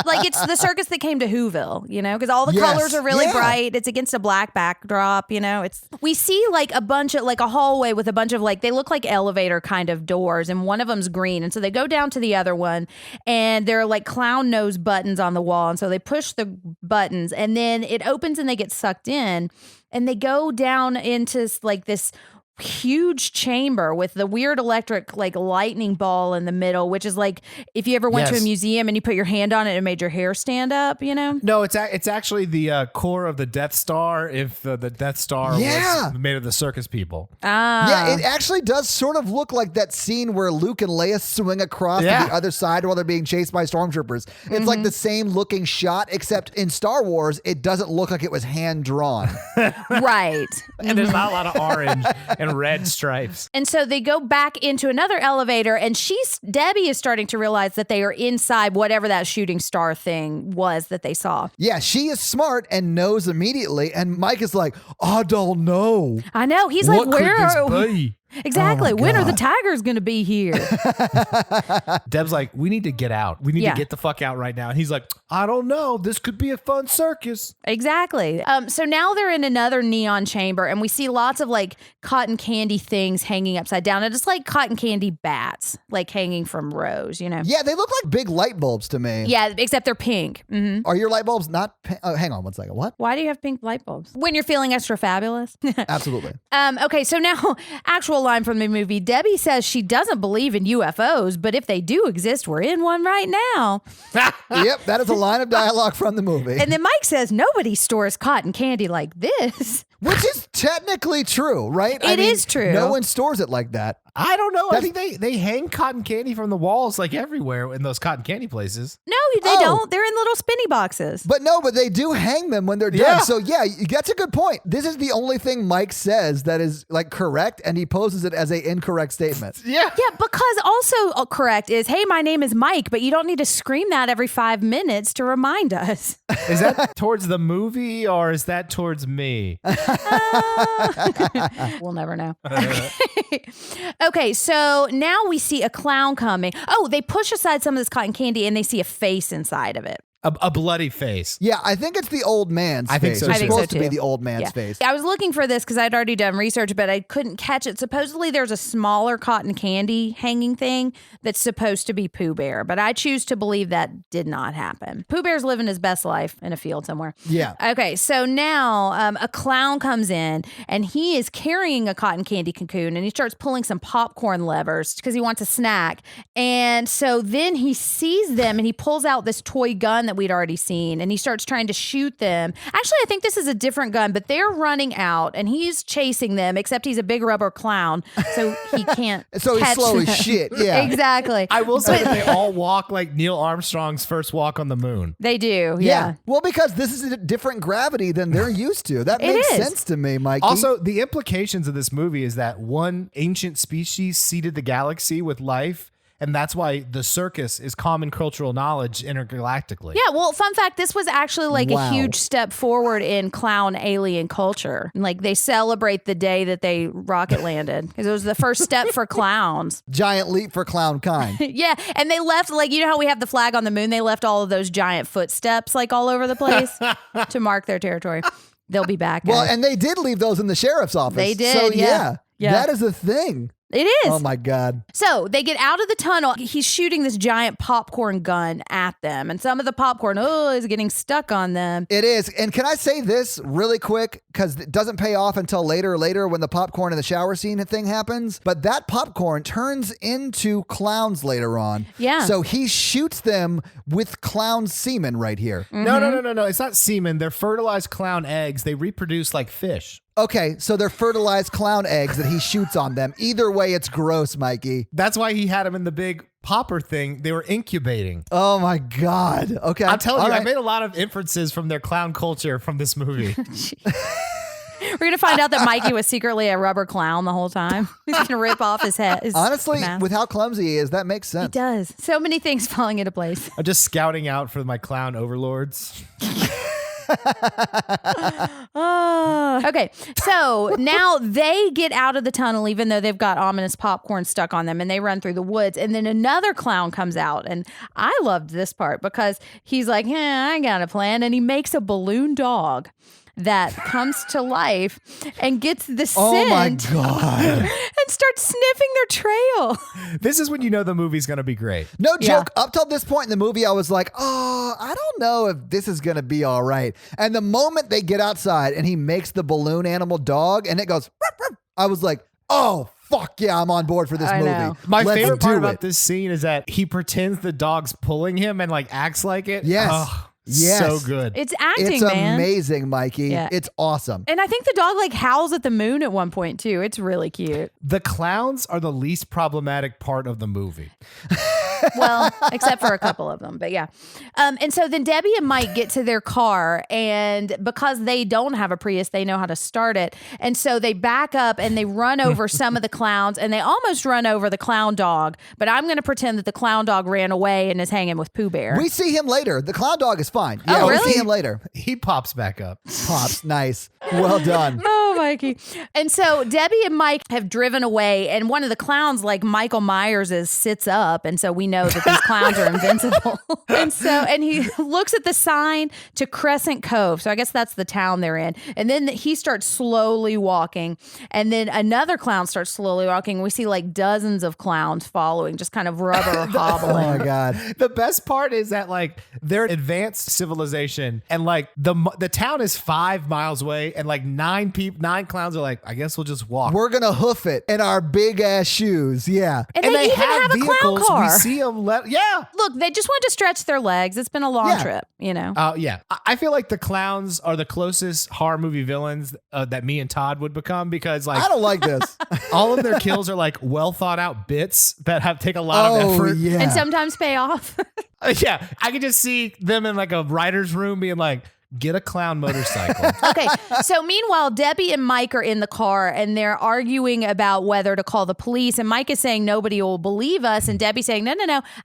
Like it's the circus that came to Whoville, you know, because all the Yes. colors are really Yeah. bright. It's against a black backdrop, you know. We see like a bunch of like a hallway with a bunch of like they look like elevator kind of doors, and one of them's green, and so they go down to the other one, and there are like clown nose buttons on the wall, and so they push the buttons, and then it opens and they get sucked in, and they go down into like this huge chamber with the weird electric like lightning ball in the middle, which is like if you ever went to a museum and you put your hand on it and made your hair stand up, you know? No, it's actually the core of the Death Star. If the Death Star was made of the circus people. Yeah, it actually does sort of look like that scene where Luke and Leia swing across to the other side while they're being chased by stormtroopers. It's like the same looking shot, except in Star Wars, it doesn't look like it was hand drawn. Right. And there's not a lot of orange and red stripes. And so they go back into another elevator, and Debbie is starting to realize that they are inside whatever that shooting star thing was that they saw. Yeah, she is smart and knows immediately. And Mike is like, I don't know. I know. He's like, where are we? Exactly. Oh when are the tigers going to be here? Deb's like, we need to get out. We need to get the fuck out right now. And he's like, I don't know. This could be a fun circus. Exactly. So now they're in another neon chamber, and we see lots of like cotton candy things hanging upside down. And it's like cotton candy bats, like hanging from rows, you know? Yeah, they look like big light bulbs to me. Yeah, except they're pink. Mm-hmm. Are your light bulbs not pink? Oh, hang on one second. What? Why do you have pink light bulbs? When you're feeling extra fabulous. Absolutely. Okay, so now actual line from the movie. Debbie says she doesn't believe in UFOs, but if they do exist, we're in one right now. Yep, that is a line of dialogue from the movie. And then Mike says nobody stores cotton candy like this. Which is technically true, right? It is true. No one stores it like that. I don't know. I think they hang cotton candy from the walls like everywhere in those cotton candy places. No, they don't. They're in little spinny boxes. But they do hang them when they're done. Yeah. So yeah, that's a good point. This is the only thing Mike says that is like correct, and he poses it as an incorrect statement. Yeah. Yeah, because also correct is, hey, my name is Mike, but you don't need to scream that every 5 minutes to remind us. Is that towards the movie or is that towards me? We'll never know. Okay, so now we see a clown coming. Oh, they push aside some of this cotton candy and they see a face inside of it. A bloody face. Yeah, I think it's the old man's face. I think so, It's too. supposed to be the old man's face. I was looking for this because I'd already done research, but I couldn't catch it. Supposedly there's a smaller cotton candy hanging thing that's supposed to be Pooh Bear, but I choose to believe that did not happen. Pooh Bear's living his best life in a field somewhere. Yeah. Okay, so now a clown comes in and he is carrying a cotton candy cocoon and he starts pulling some popcorn levers because he wants a snack. And so then he sees them and he pulls out this toy gun that we'd already seen and he starts trying to shoot them. Actually, I think this is a different gun, but they're running out and he's chasing them, except he's a big rubber clown, so he can't So he's catch slow them. as shit. Yeah. Exactly. I will say that they all walk like Neil Armstrong's first walk on the moon. They do, yeah. Well, because this is a different gravity than they're used to. That It makes is. sense to me, Mikey. Also, the implications of this movie is that one ancient species seeded the galaxy with life, and that's why the circus is common cultural knowledge intergalactically. Yeah, well, fun fact, this was actually like Wow. a huge step forward in clown alien culture. Like they celebrate the day that they rocket landed because it was the first step for clowns. giant leap for clown kind. Yeah, and they left, like, you know how we have the flag on the moon? They left all of those giant footsteps like all over the place to mark their territory. They'll be back. Well, guys. and they did leave those in the sheriff's office. They did, So yeah. Yeah. that is a thing. It is. Oh my God. So they get out of the tunnel. He's shooting this giant popcorn gun at them. And some of the popcorn, is getting stuck on them. It is. And can I say this really quick? Because it doesn't pay off until later when the popcorn in the shower scene thing happens. But that popcorn turns into clowns later on. Yeah. So he shoots them with clown semen right here. No. It's not semen. They're fertilized clown eggs. They reproduce like fish. Okay, so they're fertilized clown eggs that he shoots on them. Either way, it's gross, Mikey. That's why he had them in the big popper thing. They were incubating. Oh my God. Okay. I'm telling All you, right. I made a lot of inferences from their clown culture from this movie. We're going to find out that Mikey was secretly a rubber clown the whole time. He's going to rip off his head. his Honestly, mask. with how clumsy he is, that makes He sense. does. So many things falling into place. I'm just scouting out for my clown overlords. Okay, so now they get out of the tunnel, even though they've got ominous popcorn stuck on them, and they run through the woods. And then another clown comes out, and I loved this part because he's like, I got a plan, and he makes a balloon dog that comes to life and gets the Oh my scent God. and starts sniffing their trail. This is when you know the movie's going to be great. No Yeah. joke. Up till this point in the movie, I was like, I don't know if this is going to be all right. And the moment they get outside and he makes the balloon animal dog and it goes, ruff, ruff, I was like, oh, fuck yeah, I'm on board for this I movie. know. My Let's favorite part do about it. this scene is that he pretends the dog's pulling him and like acts like it. Yes. Oh, Yes. so good. It's acting, It's man. amazing, Mikey. Yeah. It's awesome. And I think the dog like howls at the moon at one point too. It's really cute. The clowns are the least problematic part of the movie. Well, except for a couple of them, but yeah. And so then Debbie and Mike get to their car, and because they don't have a Prius, they know how to start it. And so they back up and they run over some of the clowns, and they almost run over the clown dog. But I'm going to pretend that the clown dog ran away and is hanging with Pooh Bear. We see him later. The clown dog is fine. Yeah, Oh, we really? see him later. He pops back up. Pops. Nice. Well done. Oh, Mikey. And so Debbie and Mike have driven away, and one of the clowns, like Michael Myers, sits up. And so we know that these clowns are invincible. And he looks at the sign to Crescent Cove. So I guess that's the town they're in. And then he starts slowly walking. And then another clown starts slowly walking. We see like dozens of clowns following, just kind of rubber hobbling. Oh my God. The best part is that like they're advanced civilization, and like the town is 5 miles away, and like 9 clowns are like, I guess we'll just walk. We're gonna hoof it in our big ass shoes. Yeah. And they even have a clown vehicles. car. We see them. Yeah. Look, they just want to stretch their legs. It's been a long Yeah. trip, you know. Yeah. I feel like the clowns are the closest horror movie villains that me and Todd would become, because like I don't like this. all of their kills are like well thought out bits that take a lot of effort. Yeah. And sometimes pay off. Yeah. I could just see them in like a writer's room being like, get a clown motorcycle. Okay, so meanwhile, Debbie and Mike are in the car and they're arguing about whether to call the police. And Mike is saying nobody will believe us. And Debbie's saying, no,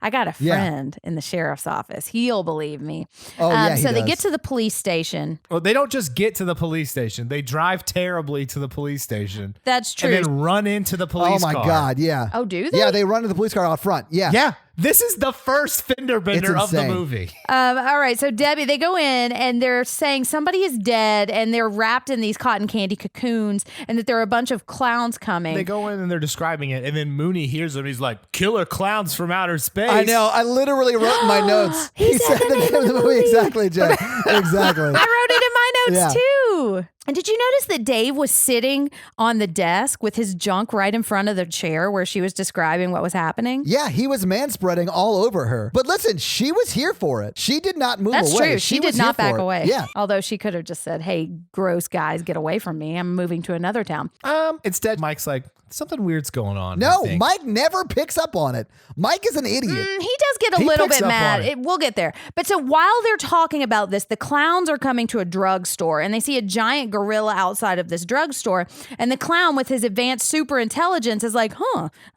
I got a friend in the sheriff's office. He'll believe me. Oh, yeah, he so they does. get to the police station. Well, they don't just get to the police station. They drive terribly to the police station. That's true. And then run into the police Oh my car. God. Yeah. Oh, do they? Yeah, they run to the police car out front. Yeah. Yeah. This is the first fender bender It's of the insane. movie. All right, so Debbie, they go in and they're saying somebody is dead and they're wrapped in these cotton candy cocoons and that there are a bunch of clowns coming. They go in and they're describing it, and then Mooney hears them. He's like, killer clowns from outer space. I know. I literally wrote in my notes. He said the name of the movie. Exactly, Jen. Exactly. I wrote it in my notes Yeah. too. And did you notice that Dave was sitting on the desk with his junk right in front of the chair where she was describing what was happening? Yeah, he was manspreading all over her. But listen, she was here for it. She did not move That's away. true. She did was not here back for it. away. Yeah. Although she could have just said, hey, gross guys, get away from me. I'm moving to another town. Instead, Mike's like, something weird's going on. I No, think." Mike never picks up on it. Mike is an idiot. He does get a He little picks bit up mad. on it. We'll get there. But so while they're talking about this, the clowns are coming to a drugstore and they see a giant gorilla outside of this drugstore. And the clown with his advanced super intelligence is like,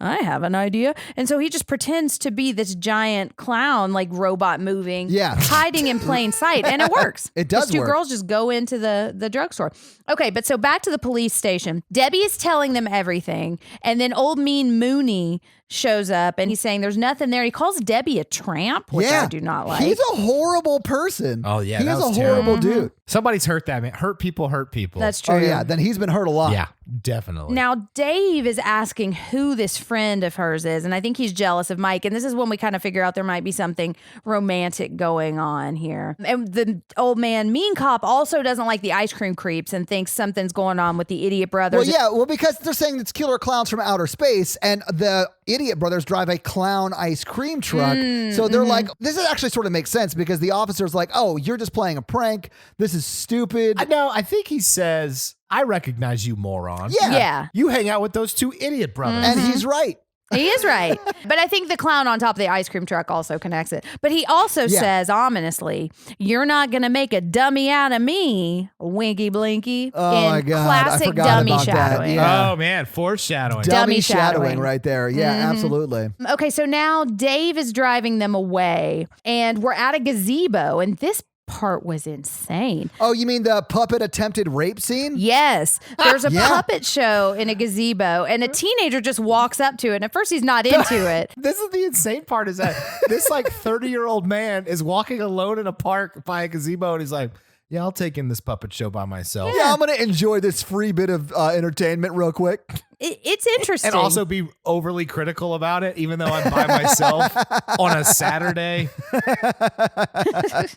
I have an idea. And so he just pretends to be this giant clown, like robot moving, Yeah. hiding in plain sight. And it works. It does These two work. girls just go into the drugstore. Okay, but so back to the police station. Debbie is telling them everything. And then old mean Mooney shows up and he's saying there's nothing there. He calls Debbie a tramp, which I do not like. He's a horrible person. Oh, yeah, He that is a was horrible Mm-hmm. dude. Somebody's hurt that man. Hurt people hurt people. That's true. Oh, yeah. Then he's been hurt a lot. Yeah, definitely. Now, Dave is asking who this friend of hers is, and I think he's jealous of Mike. And this is when we kind of figure out there might be something romantic going on here. And the old man, mean cop, also doesn't like the ice cream creeps and thinks something's going on with the idiot brothers. Well, yeah. Well, because they're saying it's killer clowns from outer space, and the idiot brothers drive a clown ice cream truck. So they're like, this actually sort of makes sense because the officer's like, oh, you're just playing a prank. This is stupid. No, I think he says, I recognize you, moron. Yeah. You hang out with those two idiot brothers. And he's right. He is right. But I think the clown on top of the ice cream truck also connects it. But he also says ominously, you're not going to make a dummy out of me, winky blinky. Oh, in my God. I classic forgot dummy about that. shadowing. Yeah. Oh, man. Foreshadowing. Dummy Dummy shadowing. shadowing right there. Yeah, absolutely. Okay, so now Dave is driving them away, and we're at a gazebo, and this part was insane. Oh, you mean the puppet attempted rape scene? Yes, there's a Yeah. puppet show in a gazebo, and a teenager just walks up to it, and at first he's not into it. This is the insane part is that this like 30-year-old man is walking alone in a park by a gazebo, and he's like, yeah, I'll take in this puppet show by myself. Yeah, I'm going to enjoy this free bit of entertainment real quick. it's interesting. And also be overly critical about it, even though I'm by myself on a Saturday.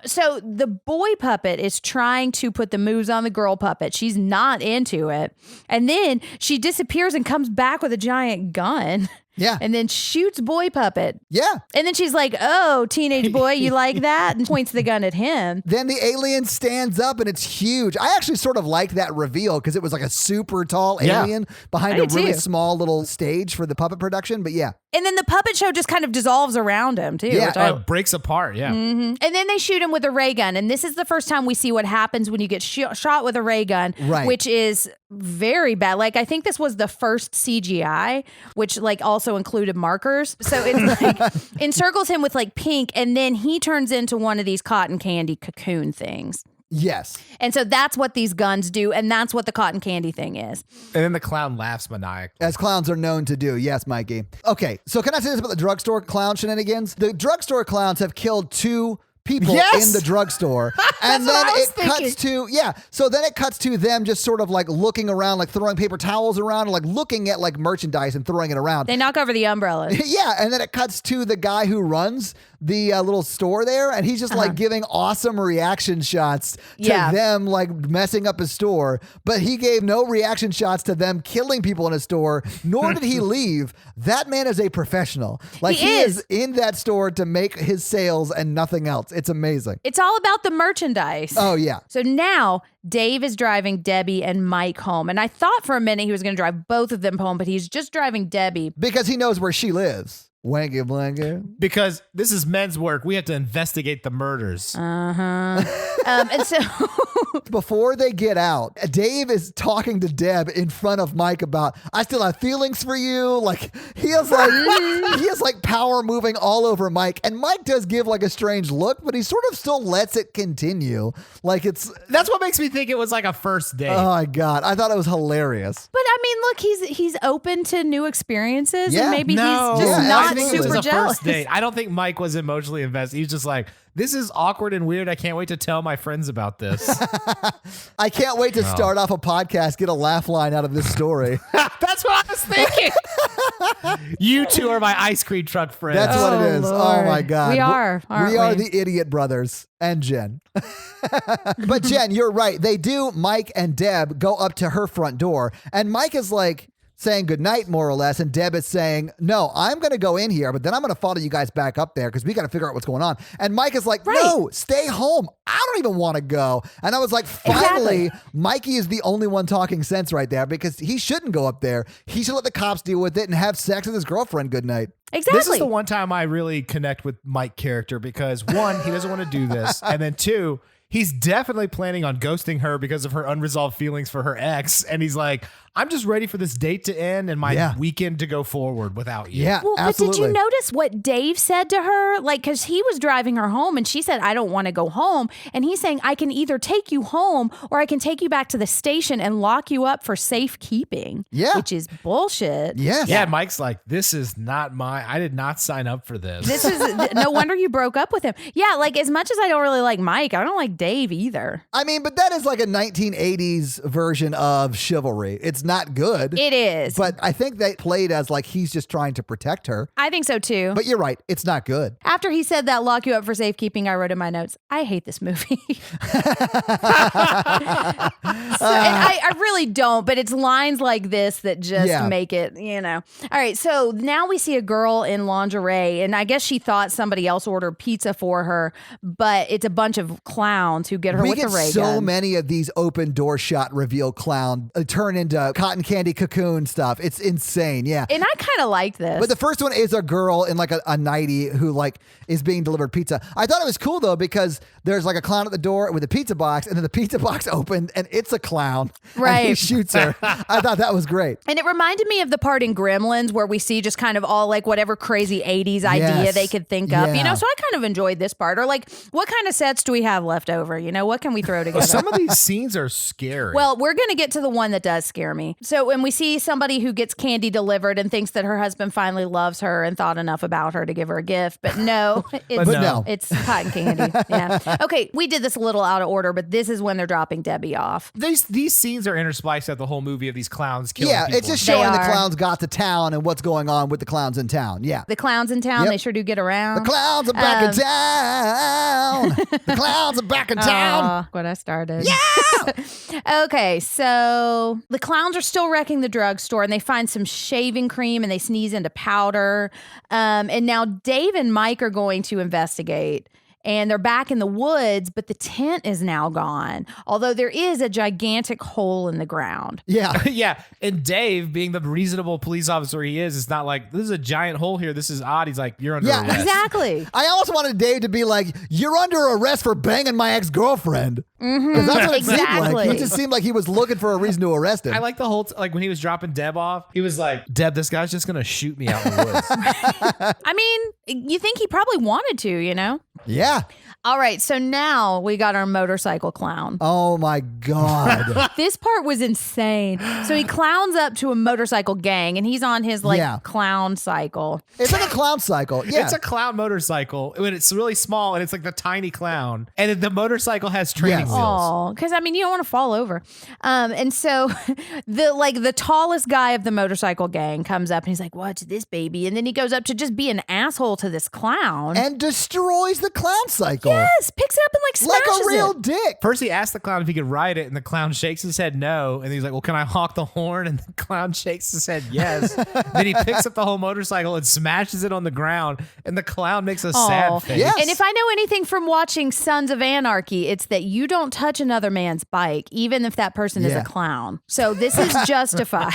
So the boy puppet is trying to put the moves on the girl puppet. She's not into it. And then she disappears and comes back with a giant gun. Yeah. And then shoots boy puppet. Yeah. And then she's like, oh, teenage boy, you like that? And points the gun at him. Then the alien stands up and it's huge. I actually sort of liked that reveal because it was like a super tall alien behind I a do really too. small little stage for the puppet production. But yeah. And then the puppet show just kind of dissolves around him, too. Yeah. Which I- It breaks apart. Yeah. And then they shoot him with a ray gun. And this is the first time we see what happens when you get shot with a ray gun, Right. which is very bad. Like, I think this was the first CGI, which like also included markers. So it's like encircles him with like pink, and then he turns into one of these cotton candy cocoon things. Yes. And so that's what these guns do, and that's what the cotton candy thing is. And then the clown laughs maniacally. As clowns are known to do. Yes, Mikey. Okay, so can I say this about the drugstore clown shenanigans? The drugstore clowns have killed 2 people Yes! in the drugstore. And then what I was it cuts to, so then it cuts to them just sort of like looking around, like throwing paper towels around, like looking at like merchandise and throwing it around. They knock over the umbrellas. Yeah, and then it cuts to the guy who runs the little store there, and he's just like giving awesome reaction shots to Yeah. them like messing up his store, but he gave no reaction shots to them killing people in his store, nor did he leave. That man is a professional. Like He he is. is in that store to make his sales and nothing else. It's amazing. It's all about the merchandise. Oh yeah. So now Dave is driving Debbie and Mike home. And I thought for a minute he was going to drive both of them home, but he's just driving Debbie. Because he knows where she lives. Wanky blanket. Because this is men's work. We have to investigate the murders. And so Before they get out, Dave is talking to Deb in front of Mike about, I still have feelings for you. Like he is like power moving all over Mike. And Mike does give like a strange look, but he sort of still lets it continue. Like it's, That's what makes me think it was like a first date. oh my God. I thought it was hilarious. But I mean, look, he's open to new experiences, Yeah. and maybe No, he's just Yeah, not I think it was super a jealous. first date. I don't think Mike was emotionally invested. He was just like, this is awkward and weird. I can't wait to tell my friends about this. I can't wait to start off a podcast, get a laugh line out of this story. That's what I was thinking. You two are my ice cream truck friends. That's what it is. Lord. Oh my God. We are, aren't We are we? the idiot brothers and Jen. But Jen, you're right. They do. Mike and Deb go up to her front door, and Mike is like saying goodnight, more or less. And Deb is saying, no, I'm going to go in here, but then I'm going to follow you guys back up there because we got to figure out what's going on. And Mike is like, no, stay home. I don't even want to go. And I was like, finally, Mikey is the only one talking sense right there because he shouldn't go up there. He should let the cops deal with it and have sex with his girlfriend goodnight. Exactly. This is the one time I really connect with Mike's character because one, he doesn't want to do this. And then two, he's definitely planning on ghosting her because of her unresolved feelings for her ex. And he's like, I'm just ready for this date to end and my weekend to go forward without you. Yeah, Well, absolutely. but did you notice what Dave said to her? Like, because he was driving her home and she said, I don't want to go home. And he's saying, I can either take you home or I can take you back to the station and lock you up for safekeeping. Yeah. Which is bullshit. Yes. Yeah, Mike's like, this is not I did not sign up for this. This is no wonder you broke up with him. Yeah, like as much as I don't really like Mike, I don't like Dave either. I mean, but that is like a 1980s version of chivalry. It's not good. It is. But I think they played as like he's just trying to protect her. I think so too. But you're right. It's not good. After he said that, lock you up for safekeeping, I wrote in my notes, I hate this movie. I really don't, but it's lines like this that just make it, you know. All right, so now we see a girl in lingerie, and I guess she thought somebody else ordered pizza for her, but it's a bunch of clowns who get her We with get the ray so gun. many of these open door shot reveal clown turn into cotton candy cocoon stuff. It's insane. Yeah. And I kind of like this. But the first one is a girl in like a nightie who like is being delivered pizza. I thought it was cool though because there's like a clown at the door with a pizza box, and then the pizza box opened and it's a clown. Right. And he shoots her. I thought that was great. And it reminded me of the part in Gremlins where we see just kind of all like whatever crazy 80s idea Yes. they could think up, you Yeah. know? So I kind of enjoyed this part. Or like, what kind of sets do we have left over? You know, what can we throw together? Some of these scenes are scary. Well, we're going to get to the one that does scare me. funny. So when we see somebody who gets candy delivered and thinks that her husband finally loves her and thought enough about her to give her a gift, but no, it's cotton candy. Yeah. Okay, we did this a little out of order, but this is when they're dropping Debbie off. These scenes are interspliced at the whole movie of these clowns killing people. It's just showing the clowns got to town and what's going on with the clowns in town. Yeah. The clowns in town, they sure do get around. The clowns are back in town. The clowns are back in town. What I started. Yeah. Okay, so the clowns are still wrecking the drugstore and they find some shaving cream and they sneeze into powder. And now Dave and Mike are going to investigate. And they're back in the woods, but the tent is now gone. Although there is a gigantic hole in the ground. Yeah. Yeah. And Dave, being the reasonable police officer he is, it's not like, this is a giant hole here. This is odd. He's like, you're under arrest. Exactly. I almost wanted Dave to be like, you're under arrest for banging my ex-girlfriend. Because that's what it seemed like. He just seemed like he was looking for a reason to arrest him. I like the whole, like when he was dropping Deb off, he was like, Deb, this guy's just going to shoot me out in the woods. I mean, you think he probably wanted to, you know? Yeah. All right, so now we got our motorcycle clown. Oh my God. This part was insane. So he clowns up to a motorcycle gang and he's on his clown cycle. It's like a clown cycle. Yeah. It's a clown motorcycle. When it's really small and it's like the tiny clown. And then the motorcycle has training wheels. Oh, because I mean, you don't want to fall over. And so the tallest guy of the motorcycle gang comes up and he's like, what's this, baby? And then he goes up to just be an asshole to this clown. And destroys the clown cycle. Yes, picks it up and smashes like a real it. dick. First, he asked the clown if he could ride it, and the clown shakes his head no. And he's like, well, can I honk the horn? And the clown shakes his head yes. Then he picks up the whole motorcycle and smashes it on the ground, and the clown makes a sad face. Yes. And if I know anything from watching Sons of Anarchy, it's that you don't touch another man's bike, even if that person is a clown. So this is justified.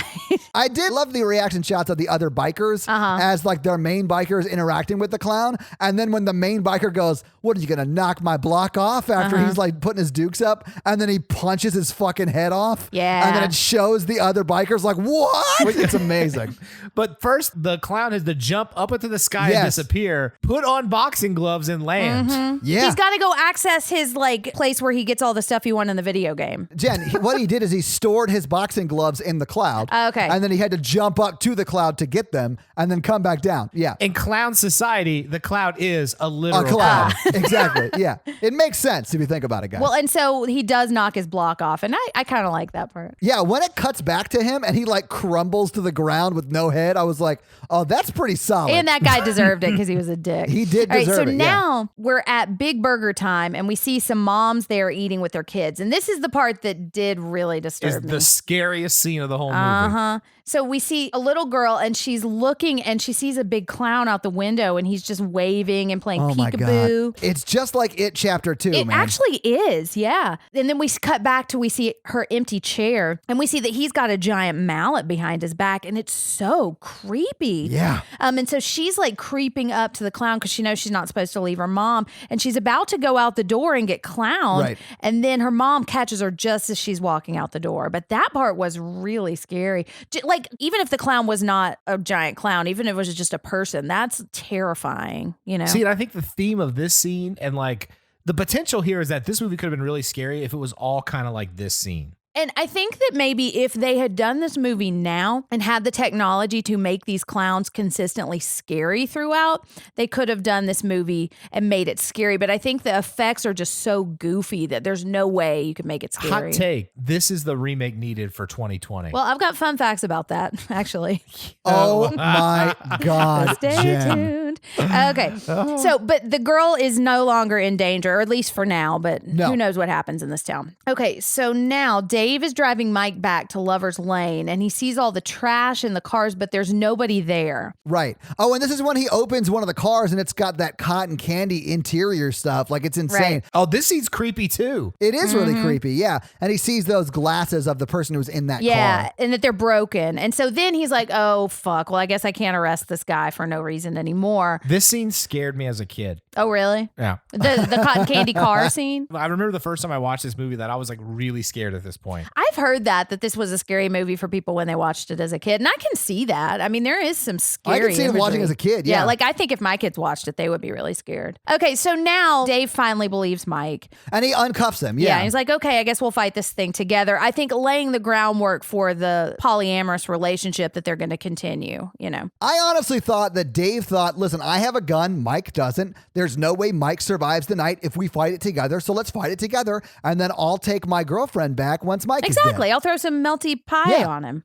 I did love the reaction shots of the other bikers as like their main bikers interacting with the clown. And then when the main biker goes, what are you going to knock my block off after he's like putting his dukes up? And then he punches his fucking head off. Yeah. And then it shows the other bikers like, what? It's amazing. But first, the clown has to jump up into the sky and disappear, put on boxing gloves and land. Yeah. He's got to go access his place where he gets all the stuff he won in the video game. Jen, what he did is he stored his boxing gloves in the cloud. Okay. And then he had to jump up to the cloud to get them and then come back down. Yeah. In clown society, the cloud is a literal A cloud. Exactly. Yeah. It makes sense if you think about it, guys. Well, and so he does knock his block off, and I kind of like that part. Yeah, when it cuts back to him and he like crumbles to the ground with no head, I was like, oh, that's pretty solid. And that guy deserved it because he was a dick. He did All right, deserve so it, now we're at Big Burger time, and we see some moms there eating with their kids. And this is the part that did really disturb me. The scariest scene of the whole movie. So we see a little girl and she's looking and she sees a big clown out the window and he's just waving and playing Oh my peekaboo. God. It's just like It Chapter 2, It man. actually is, yeah. And then we cut back to we see her empty chair and we see that he's got a giant mallet behind his back and it's so creepy. Yeah. And so she's like creeping up to the clown because she knows she's not supposed to leave her mom and she's about to go out the door and get clowned. Right. And then her mom catches her just as she's walking out the door. But that part was really scary. Like, even if the clown was not a giant clown, even if it was just a person, that's terrifying, you know? See, and I think the theme of this scene and like the potential here is that this movie could have been really scary if it was all kind of like this scene. And I think that maybe if they had done this movie now and had the technology to make these clowns consistently scary throughout, they could have done this movie and made it scary. But I think the effects are just so goofy that there's no way you could make it scary. Hot take. This is the remake needed for 2020. Well, I've got fun facts about that, actually. Oh my God, Stay Jen. tuned. Okay. So, but the girl is no longer in danger, or at least for now, but who knows what happens in this town. Okay. So now Dave is driving Mike back to Lover's Lane and he sees all the trash in the cars, but there's nobody there. Right. Oh, and this is when he opens one of the cars and it's got that cotton candy interior stuff. Like, it's insane. Right. Oh, this scene's creepy too. It is really creepy. Yeah. And he sees those glasses of the person who's in that Yeah, car. and that they're broken. And so then he's like, oh, fuck. Well, I guess I can't arrest this guy for no reason anymore. This scene scared me as a kid. Oh, really? Yeah. The cotton candy car scene? I remember the first time I watched this movie that I was like really scared at this point. point. I've heard that this was a scary movie for people when they watched it as a kid. And I can see that. I mean, there is some scary I can see it watching imagery. as a kid. Yeah. Like I think if my kids watched it, they would be really scared. Okay, so now Dave finally believes Mike. And he uncuffs him. Yeah, Yeah. he's like, okay, I guess we'll fight this thing together. I think laying the groundwork for the polyamorous relationship that they're going to continue, I honestly thought that Dave thought, listen, I have a gun. Mike doesn't. There's no way Mike survives the night if we fight it together. So let's fight it together. And then I'll take my girlfriend back once Mike is dead. Exactly. I'll throw some melty pie on him.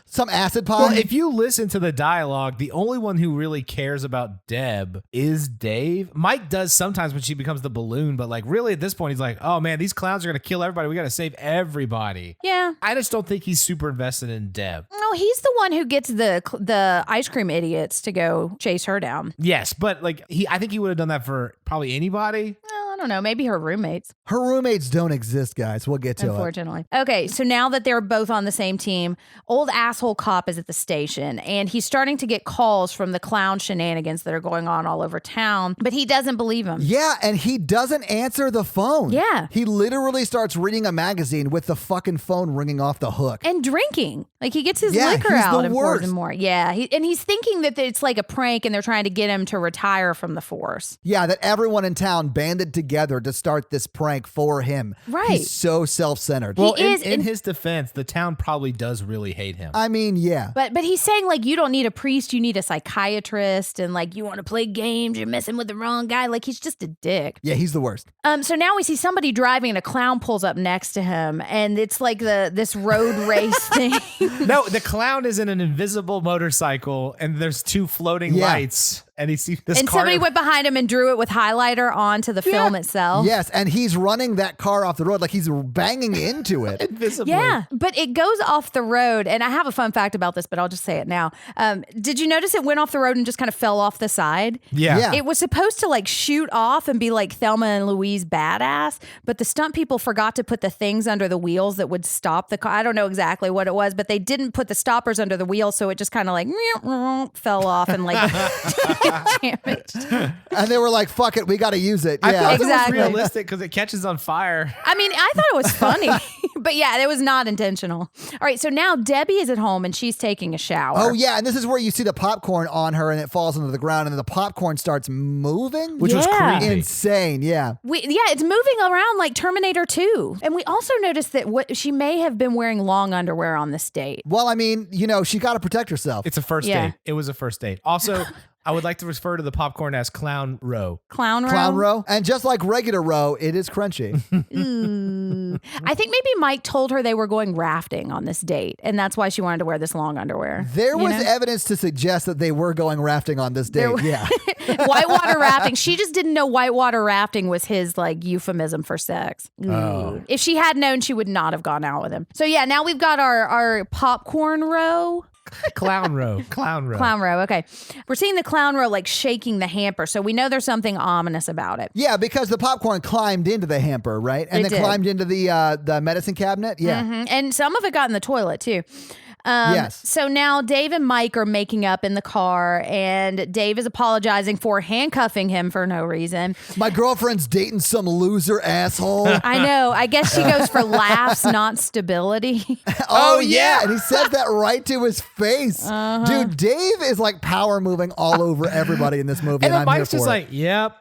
Some acid pie. Well, if you listen to the dialogue, the only one who really cares about Deb is Dave. Mike does sometimes when she becomes the balloon, but like really at this point, he's like, oh man, these clowns are going to kill everybody. We got to save everybody. Yeah. I just don't think he's super invested in Deb. No, he's the one who gets the ice cream idiots to go chase her down. Yes, but like I think he would have done that for probably anybody. Well, I don't know. Maybe her roommates. Her roommates don't exist, guys. We'll get to it. Unfortunately. Okay, so now that they're both on the same team, old asshole cop is at the station and he's starting to get calls from the clown shenanigans that are going on all over town, but he doesn't believe him. Yeah, and he doesn't answer the phone. Yeah. He literally starts reading a magazine with the fucking phone ringing off the hook. And drinking. Like he gets his Yeah, liquor he's out the and pours worst. him more. Yeah. He's thinking that it's like a prank and they're trying to get him to retire from the force. Yeah, that everyone in town banded together to start this prank for him. Right. He's so self-centered. Well, is in his defense, the town probably does really hate him. I mean, yeah. But he's saying like you don't need a priest, you need a psychiatrist, and like you want to play games, you're messing with the wrong guy. Like he's just a dick. Yeah, he's the worst. So now we see somebody driving and a clown pulls up next to him, and it's like this road race thing. No, the clown is in an invisible motorcycle, and there's two floating Yeah. lights, and he sees this And car. somebody went behind him and drew it with highlighter onto the film itself. Yes, and he's running that car off the road like he's banging into it. invisibly. Yeah, but it goes off the road. And I have a fun fact about this, but I'll just say it now. Did you notice it went off the road and just kind of fell off the side? Yeah. It was supposed to like shoot off and be like Thelma and Louise badass, but the stunt people forgot to put the things under the wheels that would stop the car. I don't know exactly what it was, but they didn't put the stoppers under the wheels, so it just kind of like fell off and like damaged. And they were like, fuck it, we got to use it. I Yeah. thought Exactly. it was realistic because it catches on fire. I mean, I thought it was funny, but yeah, it was not intentional. All right, so now Debbie is at home and she's taking a shower. Oh, yeah. And this is where you see the popcorn on her and it falls into the ground and then the popcorn starts moving. Which was Yeah. creepy. Insane. Yeah. It's moving around like Terminator 2. And we also noticed that she may have been wearing long underwear on this date. Well, I mean, she got to protect herself. It's a first Yeah. date. It was a first date. Also, I would like to refer to the popcorn as clown row. Clown row. Clown row. And just like regular row, it is crunchy. Ooh. I think maybe Mike told her they were going rafting on this date, and that's why she wanted to wear this long underwear. There You was know? evidence to suggest that they were going rafting on this date. Yeah. Whitewater rafting. She just didn't know whitewater rafting was his like euphemism for sex. Ooh. If she had known, she would not have gone out with him. So yeah, now we've got our popcorn row. Clown row. Clown row. Clown row. Okay. We're seeing the clown row like shaking the hamper. So we know there's something ominous about it. Yeah, because the popcorn climbed into the hamper, right? And It then did. climbed into the medicine cabinet. Yeah. Mhm. And some of it got in the toilet too. Yes. So now Dave and Mike are making up in the car, and Dave is apologizing for handcuffing him for no reason. My girlfriend's dating some loser asshole. I know. I guess she goes for laughs, not stability. Oh, yeah. And he says that right to his face. Dude, Dave is like power moving all over everybody in this movie. And And, then I'm here Mike's for just it. like, yep,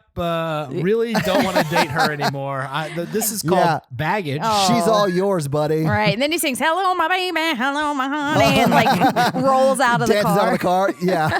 really don't want to date her anymore. This is called Yeah. baggage. She's all yours, buddy. Right. And then he sings, "Hello, my baby. Hello, my honey." And like rolls out of the Dances car. out of the car. Yeah.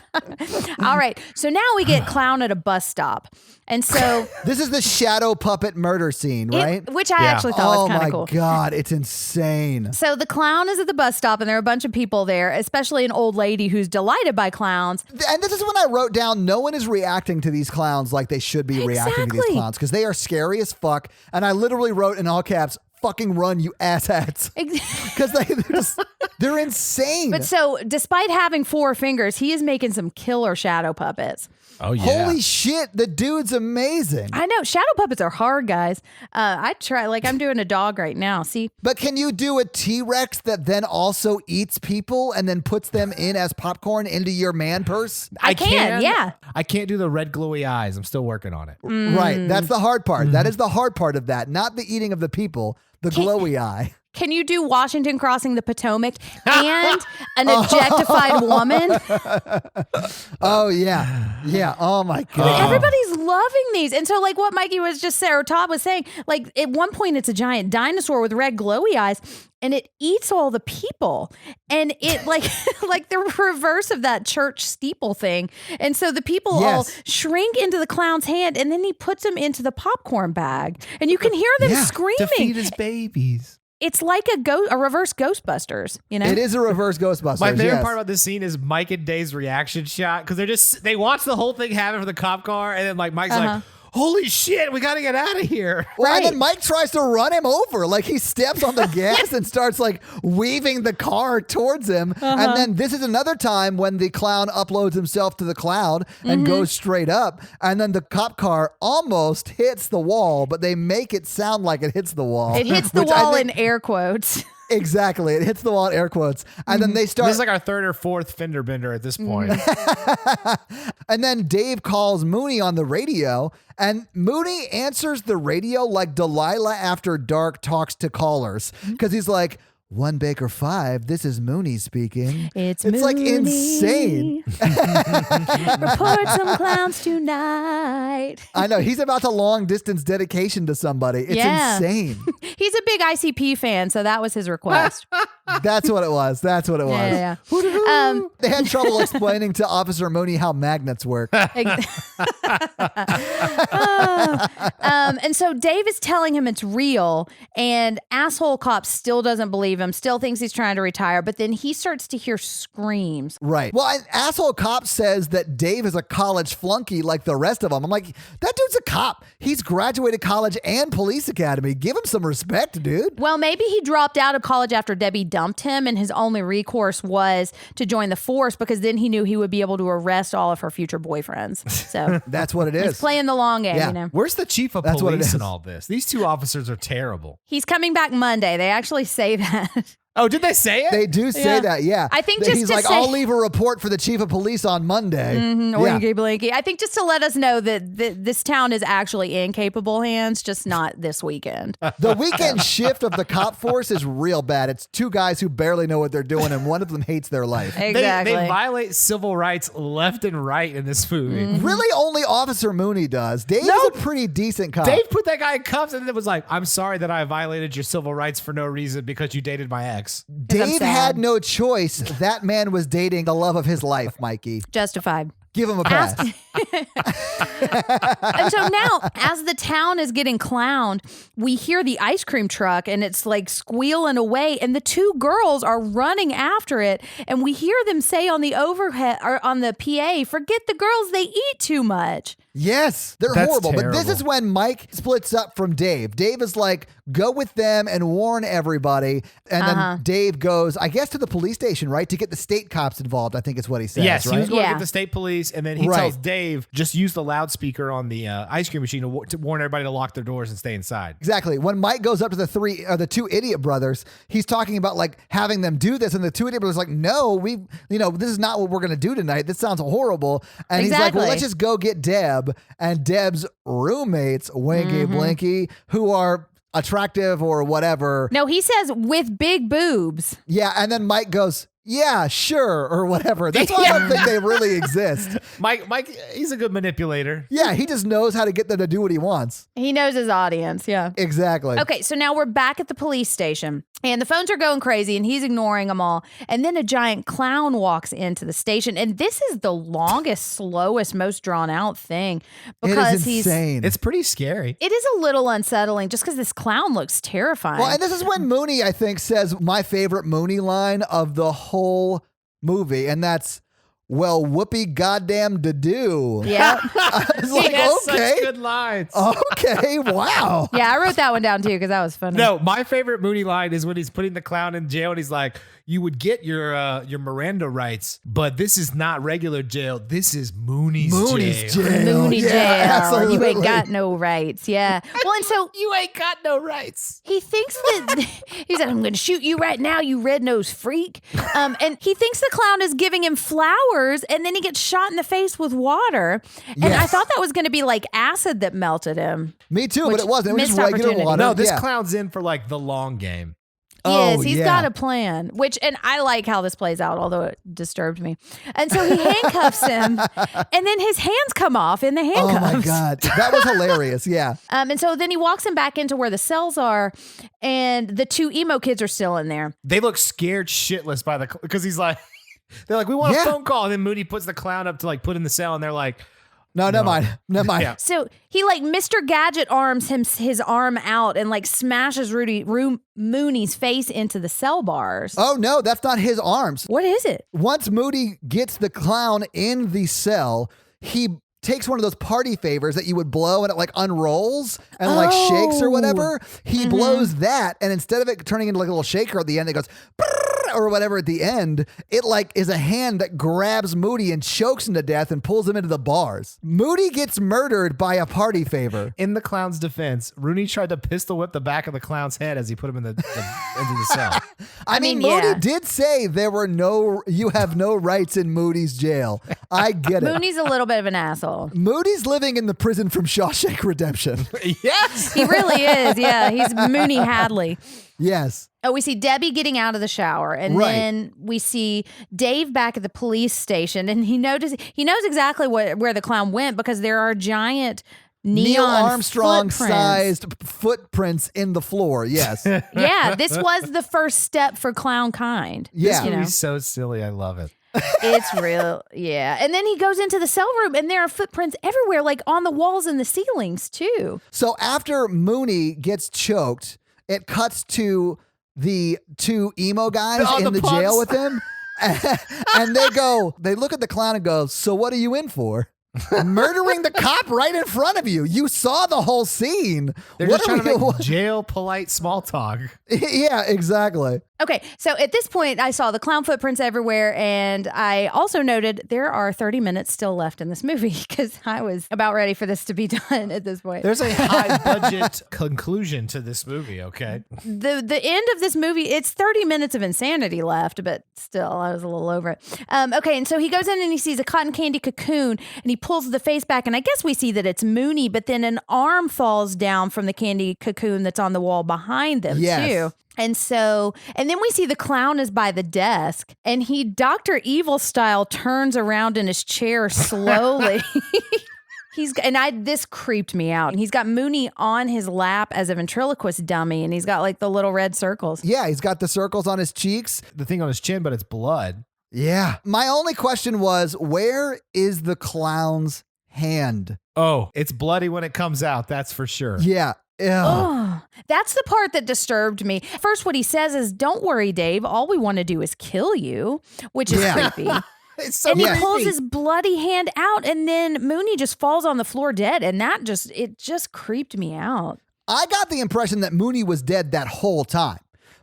All right. So now we get Clown at a bus stop. And so, This is the shadow puppet murder scene, right? which I Yeah. actually thought Oh was kind my of cool. God. It's insane. So the clown is at the bus stop, and there are a bunch of people there, especially an old lady who's delighted by clowns. And this is when I wrote down, no one is reacting to these clowns like they should be reacting to these Exactly. clowns because they are scary as fuck. And I literally wrote in all caps, fucking run, you asshats. Because they're insane. But so, despite having 4 fingers, he is making some killer shadow puppets. Oh, yeah. Holy shit, the dude's amazing. I know shadow puppets are hard, guys. I try, like I'm doing a dog right now. See, But can you do a T-Rex that then also eats people and then puts them in as popcorn into your man purse? I can, yeah. I can't do the red glowy eyes. I'm still working on it. Mm. Right. That's the hard part. That is the hard part of that. Not the eating of the people, the glowy eye. Can you do Washington crossing the Potomac and an objectified woman? Oh, yeah. Yeah. Oh, my God. Everybody's loving these. And so, like what Mikey was just saying, or Todd was saying, like at one point it's a giant dinosaur with red glowy eyes and it eats all the people. And it like the reverse of that church steeple thing. And so the people all shrink into the clown's hand and then he puts them into the popcorn bag. And you can hear them screaming. To feed his babies. It's like a reverse Ghostbusters, you know? It is a reverse Ghostbusters. My favorite part about this scene is Mike and Dave's reaction shot because they watch the whole thing happen for the cop car, and then like Mike's like, "Holy shit, we got to get out of here!" Well, and then Mike tries to run him over. Like he steps on the gas and starts like weaving the car towards him. And then this is another time when the clown uploads himself to the cloud and goes straight up. And then the cop car almost hits the wall, but they make it sound like it hits the wall. It hits the wall in air quotes. Exactly. It hits the wall in air quotes. And then they start. This is like our third or fourth fender bender at this point. And then Dave calls Mooney on the radio, and Mooney answers the radio like Delilah after dark talks to callers. Because he's like, 1 Baker 5, this is Mooney speaking. It's like Mooney. insane. Report some clowns tonight. I know. He's about to long distance dedication to somebody. It's insane. He's a big ICP fan, so that was his request. That's what it was. That's what it was. Yeah. They had trouble explaining to Officer Mooney how magnets work. And so Dave is telling him it's real, and asshole cop still doesn't believe him, still thinks he's trying to retire, but then he starts to hear screams. Right. Well, an asshole cop says that Dave is a college flunky like the rest of them. I'm like, that dude's a cop. He's graduated college and police academy. Give him some respect, dude. Well, maybe he dropped out of college after Debbie dumped him, and his only recourse was to join the force because then he knew he would be able to arrest all of her future boyfriends. So that's what it is. He's playing the long game, you know. Where's the chief of police in all this? These two officers are terrible. He's coming back Monday. They actually say that. Oh, did they say it? They do say that, yeah. I think just he's to like, say, I'll leave a report for the chief of police on Monday. Winky blinky. I think just to let us know that this town is actually in capable hands, just not this weekend. The weekend shift of the cop force is real bad. It's two guys who barely know what they're doing, and one of them hates their life. Exactly. They violate civil rights left and right in this movie. Really, only Officer Mooney does. Dave is a pretty decent cop. Dave put that guy in cuffs and then was like, I'm sorry that I violated your civil rights for no reason because you dated my ex. Dave had no choice. That man was dating the love of his life, Mikey. Justified. Give him a pass. And so now, as the town is getting clowned, we hear the ice cream truck and it's like squealing away, and the two girls are running after it, and we hear them say on the overhead or on the PA, "Forget the girls, they eat too much." Yes, they're That's horrible. terrible. But this is when Mike splits up from Dave. Dave is like, go with them and warn everybody. And then Dave goes, I guess, to the police station, right? To get the state cops involved, I think is what he says. Yes, right? he was going to get the state police, and then he Right. tells Dave, just use the loudspeaker on the ice cream machine to warn everybody to lock their doors and stay inside. Exactly. When Mike goes up to the two idiot brothers, he's talking about like having them do this, and the two idiot brothers are like, no, this is not what we're gonna do tonight. This sounds horrible. And he's like, well, let's just go get Deb and Deb's roommates, Winky Blinky, who are attractive or whatever. No, he says with big boobs. Yeah, and then Mike goes, yeah, sure, or whatever. That's why I don't think they really exist. Mike, he's a good manipulator. Yeah, he just knows how to get them to do what he wants. He knows his audience. Yeah. Exactly. Okay, so now we're back at the police station, and the phones are going crazy, and he's ignoring them all. And then a giant clown walks into the station, and this is the longest, slowest, most drawn out thing because it is insane. It's pretty scary. It is a little unsettling just because this clown looks terrifying. Well, and this is when Mooney, I think, says my favorite Mooney line of the whole movie, and that's, well, whoopee goddamn to do. Yeah. I was like, He has okay. such good lines. Okay, wow. Yeah, I wrote that one down too because that was funny. No, my favorite Mooney line is when he's putting the clown in jail and he's like, you would get your Miranda rights, but this is not regular jail. This is Mooney's jail. Mooney Yeah, jail. absolutely. You ain't got no rights. Yeah. Well, and so You ain't got no rights. he thinks that he said, I'm going to shoot you right now, you red-nosed freak. And he thinks the clown is giving him flowers, and then he gets shot in the face with water. And I thought that was going to be like acid that melted him. Me too, but it wasn't. It was Missed just regular opportunity. water. No, this Yeah. clown's in for like the long game. Yes, Oh, he's yeah. got a plan, and I like how this plays out, although it disturbed me. And so he handcuffs him, and then his hands come off in the handcuffs. Oh my God. That was hilarious. Yeah. And so then he walks him back into where the cells are, and the 2 emo kids are still in there. They look scared shitless because he's like, they're like, we want a phone call. And then Moody puts the clown up to like put in the cell, and they're like, No, never mind. Yeah. So he like Mr. Gadget arms his arm out and like smashes Mooney's face into the cell bars. Oh, no, that's not his arms. What is it? Once Moody gets the clown in the cell, he takes one of those party favors that you would blow and it like unrolls and like shakes or whatever. He blows that, and instead of it turning into like a little shaker at the end, it goes or whatever at the end, it like is a hand that grabs Moody and chokes him to death and pulls him into the bars. Moody gets murdered by a party favor. In the clown's defense, Rooney tried to pistol whip the back of the clown's head as he put him into the cell. I mean, Moody did say you have no rights in Moody's jail. I get it. Mooney's a little bit of an asshole. Moody's living in the prison from Shawshank Redemption. Yes. He really is. Yeah, he's Mooney Hadley. Yes. Oh, we see Debbie getting out of the shower, and then we see Dave back at the police station, and he knows exactly where the clown went because there are giant Neil Armstrong footprints. sized footprints in the floor. Yes. Yeah, this was the first step for clown kind. Yeah. You know? He's so silly. I love it. It's real. Yeah. And then he goes into the cell room, and there are footprints everywhere, like on the walls and the ceilings too. So after Mooney gets choked, it cuts to the 2 emo guys in the jail with him. And they look at the clown and go, so what are you in for? Murdering the cop right in front of you. You saw the whole scene. They're just trying to make jail polite small talk. Yeah, exactly. Okay, so at this point, I saw the clown footprints everywhere, and I also noted there are 30 minutes still left in this movie because I was about ready for this to be done at this point. There's a high budget conclusion to this movie, okay? The end of this movie, it's 30 minutes of insanity left, but still, I was a little over it. Okay, and so he goes in and he sees a cotton candy cocoon, and he pulls the face back, and I guess we see that it's Mooney, but then an arm falls down from the candy cocoon that's on the wall behind them, too. And then we see the clown is by the desk, and he Dr. Evil style turns around in his chair slowly. This creeped me out. He's got Mooney on his lap as a ventriloquist dummy, and he's got like the little red circles. Yeah, he's got the circles on his cheeks. The thing on his chin, but it's blood. Yeah. My only question was, where is the clown's hand? Oh, it's bloody when it comes out. That's for sure. Yeah. Oh, that's the part that disturbed me. First, what he says is, "Don't worry, Dave. All we want to do is kill you," which is creepy. It's so and he creepy. pulls his bloody hand out, and then Mooney just falls on the floor dead, and it just creeped me out. I got the impression that Mooney was dead that whole time.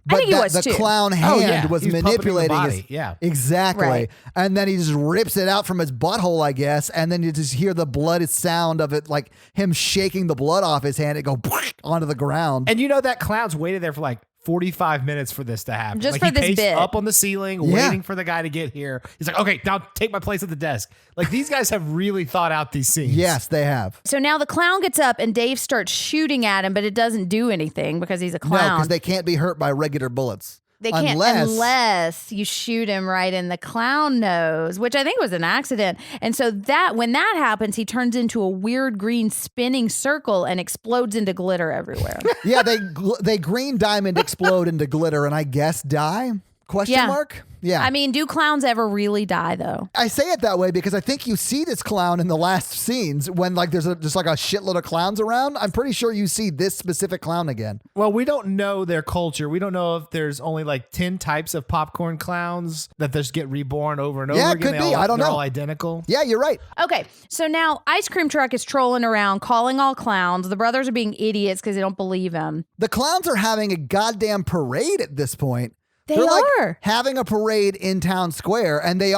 But I think he was the too. clown hand was He was manipulating pumping the his body. Yeah. Exactly. Right. And then he just rips it out from his butthole, I guess, and then you just hear the blood sound of it, like him shaking the blood off his hand. It go onto the ground. And that clown's waited there for like 45 minutes for this to happen. Just like for he this paced bit. up on the ceiling, waiting for the guy to get here. He's like, okay, now take my place at the desk. Like these guys have really thought out these scenes. Yes, they have. So now the clown gets up, and Dave starts shooting at him, but it doesn't do anything because he's a No, clown. because they can't be hurt by regular bullets. They can't unless you shoot him right in the clown nose, which I think was an accident. And so when that happens, he turns into a weird green spinning circle and explodes into glitter everywhere. Yeah, they green diamond explode into glitter and I guess die? Question mark? Yeah. I mean, do clowns ever really die, though? I say it that way because I think you see this clown in the last scenes when like there's just like a shitload of clowns around. I'm pretty sure you see this specific clown again. Well, we don't know their culture. We don't know if there's only like 10 types of popcorn clowns that just get reborn over and over Yeah, it again. could be. I don't they're know. all identical. Yeah, you're right. Okay, so now Ice Cream Truck is trolling around, calling all clowns. The brothers are being idiots because they don't believe him. The clowns are having a goddamn parade at this point. They're like having a parade in town square, and the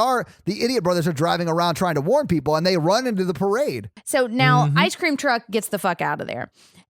idiot brothers are driving around trying to warn people, and they run into the parade. So now Ice Cream Truck gets the fuck out of there.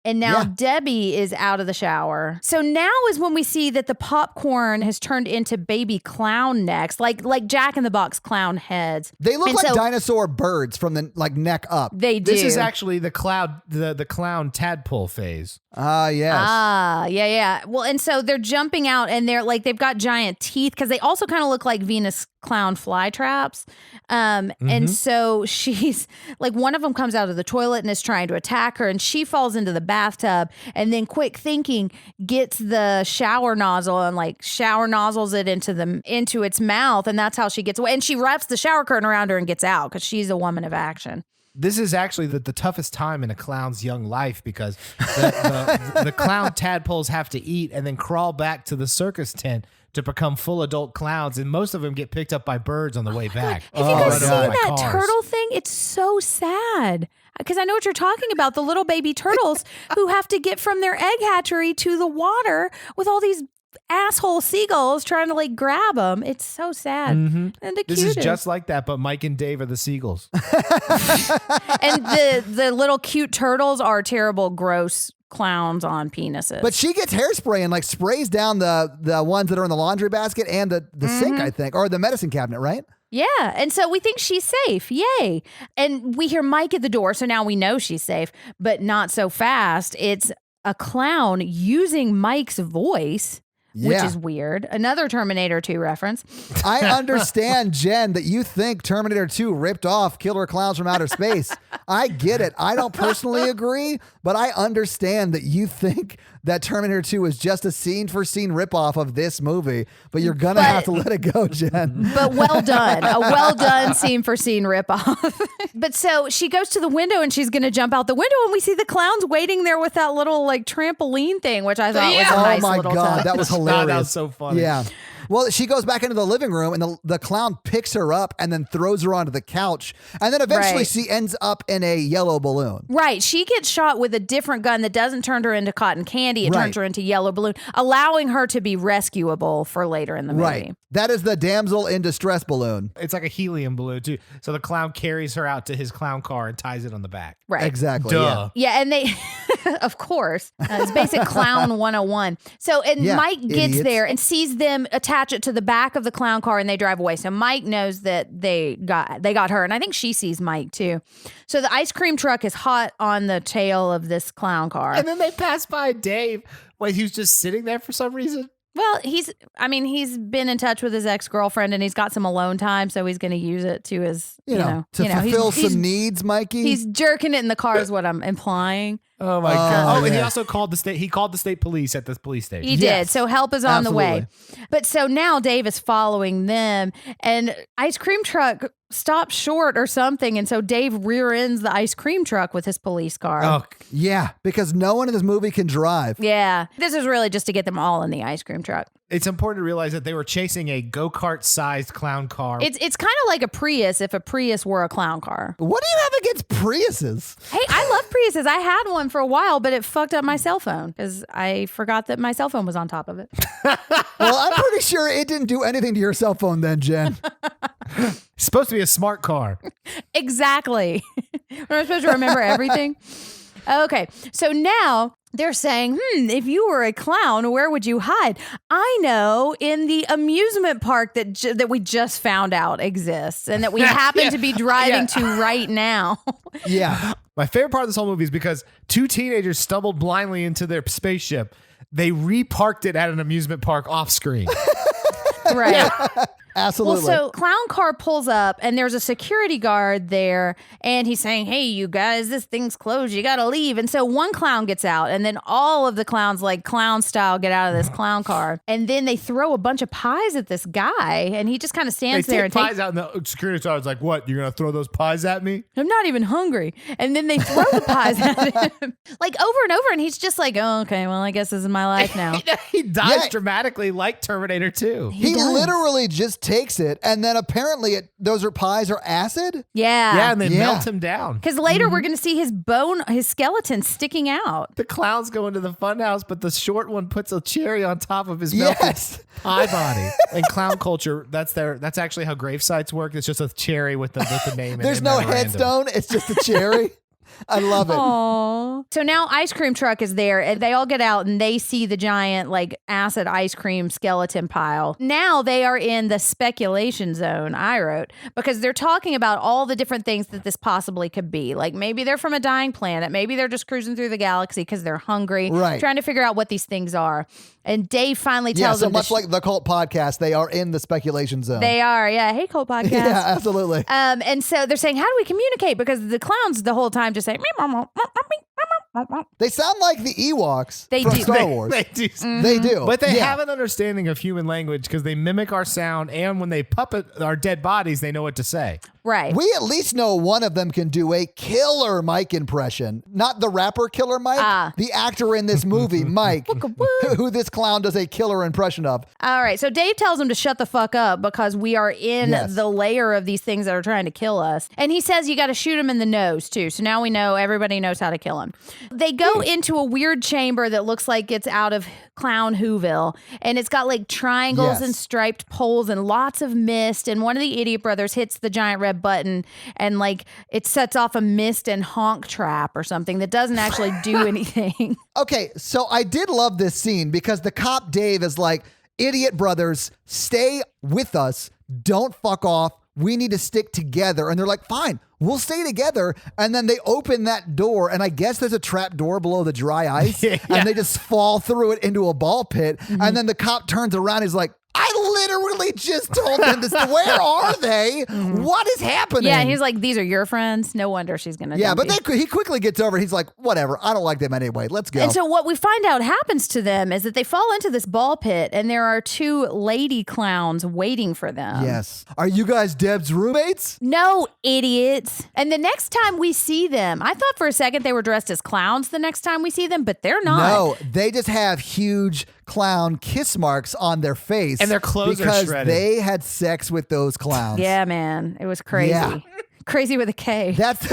And now Yeah. Debbie is out of the shower. So now is when we see that the popcorn has turned into baby clown necks, like Jack in the Box clown heads. They look And like so dinosaur birds from the neck up. They do. This is actually the clown tadpole phase. Ah, yes. Yeah. Well, and so they're jumping out and they've got giant teeth because they also kind of look like Venus clown fly traps. And so she's like, one of them comes out of the toilet and is trying to attack her, and she falls into the bathtub, and then quick thinking gets the shower nozzle and shower nozzles it into its mouth, and that's how she gets away. And she wraps the shower curtain around her and gets out because she's a woman of action. This is actually the toughest time in a clown's young life because the clown tadpoles have to eat and then crawl back to the circus tent to become full adult clowns, and most of them get picked up by birds on the way back. Have you guys seen by that cars. turtle thing? It's so sad. Because I know what you're talking about, the little baby turtles who have to get from their egg hatchery to the water with all these asshole seagulls trying to grab them. It's so sad. And the This cutest. is just like that, but Mike and Dave are the seagulls. And the little cute turtles are terrible, gross clowns on penises. But she gets hairspray and sprays down the ones that are in the laundry basket and the sink, I think, or the medicine cabinet, right? Yeah. And so we think she's safe. Yay. And we hear Mike at the door. So now we know she's safe, but not so fast. It's a clown using Mike's voice, which Yeah. is weird. Another Terminator 2 reference. I understand, Jen, that you think Terminator 2 ripped off Killer Clowns from Outer Space. I get it. I don't personally agree, but I understand that you think that Terminator 2 is just a scene-for-scene ripoff of this movie, but you're going to have to let it go, Jen. But well done. A well done scene for scene ripoff. But so she goes to the window and she's going to jump out the window, and we see the clowns waiting there with that little trampoline thing, which I thought was a nice Oh my little God, touch. that was hilarious. That was so funny. Yeah. Well, she goes back into the living room, and the clown picks her up and then throws her onto the couch, and then eventually Right. she ends up in a yellow balloon. Right. She gets shot with a different gun that doesn't turn her into cotton candy. It Right. turns her into yellow balloon, allowing her to be rescuable for later in the movie. Right. That is the damsel in distress balloon. It's like a helium balloon, too. So the clown carries her out to his clown car and ties it on the back. Right. Exactly. Duh. Yeah, and they, of course, it's basic clown 101. So, and Yeah, Mike gets idiots. there and sees them attach it to the back of the clown car, and they drive away. So Mike knows that they got her, and I think she sees Mike too. So the ice cream truck is hot on the tail of this clown car. And then they pass by Dave. Wait, he was just sitting there for some reason? Well, he's been in touch with his ex-girlfriend, and he's got some alone time, so he's going to use it to his, To he's- fulfill he's- some needs, Mikey. He's jerking it in the car is what I'm implying. Oh my God. Oh, and he yeah. also called the state. He called the state police at the police station. He did. Yes, So help is on the way. absolutely. But so now Dave is following them, and ice cream truck stops short or something. And so Dave rear ends the ice cream truck with his police car. Oh, Yeah, because no one in this movie can drive. Yeah. This is really just to get them all in the ice cream truck. it's important to realize that they were chasing a go-kart sized clown car. It's kind of like a Prius if a Prius were a clown car. What do you have against Priuses? Hey, I love Priuses. I had one for a while, but it fucked up my cell phone because I forgot that my cell phone was on top of it. Well, I'm pretty sure it didn't do anything to your cell phone then, Jen. It's supposed to be a smart car. Exactly. Am I supposed to remember everything? Okay. So now they're saying, if you were a clown, where would you hide? I know, in the amusement park that we just found out exists and that we happen to be driving to right now. Yeah. My favorite part of this whole movie is because two teenagers stumbled blindly into their spaceship. They reparked it at an amusement park off screen. Right. Absolutely. Well, so clown car pulls up and there's a security guard there and he's saying, hey, you guys, this thing's closed. You got to leave. And so one clown gets out and then all of the clowns, like clown style, get out of this clown car. And then they throw a bunch of pies at this guy and he just kind of stands They there take and pies out, and the security guard's like, "What? You're gonna throw those pies at me?" I'm not even hungry. And then they throw the pies at him like over and over. And he's just like, oh, okay, well, I guess this is my life now. He dies Yeah. dramatically like Terminator 2. he does. literally just takes it, and then apparently those pies are acid. Yeah, and they Yeah. melt him down. Because later we're going to see his skeleton sticking out. The clowns go into the funhouse, but the short one puts a cherry on top of his melted Yes. pie body. In clown culture, that's actually how grave sites work. It's just a cherry with the name. There's and no memorandum. headstone. It's just a cherry. I love it. Aww. So now ice cream truck is there and they all get out and they see the giant like acid ice cream skeleton pile. Now they are in the speculation zone, I wrote, because they're talking about all the different things that this possibly could be. Like maybe they're from a dying planet. Maybe they're just cruising through the galaxy because they're hungry, trying to figure out what these things are. And Dave finally tells them. So much like the Cult podcast, they are in the speculation zone. They are, yeah. Hey, Cult podcast. Yeah, absolutely. And so they're saying, how do we communicate? Because the clowns the whole time just say, they sound like the Ewoks from do. Star Wars. They do. They do. But they have an understanding of human language because they mimic our sound, and when they puppet our dead bodies, they know what to say. Right. We at least know one of them can do a killer Mike impression. Not the rapper Killer Mike, the actor in this movie, Mike, who this clown does a killer impression of. All right. So Dave tells him to shut the fuck up because we are in the layer of these things that are trying to kill us. And he says you got to shoot him in the nose, too. So now we know everybody knows how to kill him. They go into a weird chamber that looks like it's out of Clown Whoville. And it's got like triangles and striped poles and lots of mist. And one of the idiot brothers hits the giant red button and like it sets off a mist and honk trap or something that doesn't actually do anything. Okay, so I did love this scene because the cop Dave is like, idiot brothers, stay with us. Don't fuck off. We need to stick together. And they're like, fine, we'll stay together. And then they open that door. And I guess there's a trap door below the dry ice. And they just fall through it into a ball pit. And then the cop turns around. He's like, I literally just told them this. Where are they? What is happening? Yeah, he's like, these are your friends. No wonder she's going to he quickly gets over it. He's like, whatever. I don't like them anyway. Let's go. And so what we find out happens to them is that they fall into this ball pit and there are two lady clowns waiting for them. Yes. Are you guys Deb's roommates? No, idiots. And the next time we see them, I thought for a second they were dressed as clowns the next time we see them, but they're not. No, they just have huge clown kiss marks on their face. And their clothes are shredded. Because they had sex with those clowns. Yeah, man. It was crazy. Yeah. Crazy with a K. That's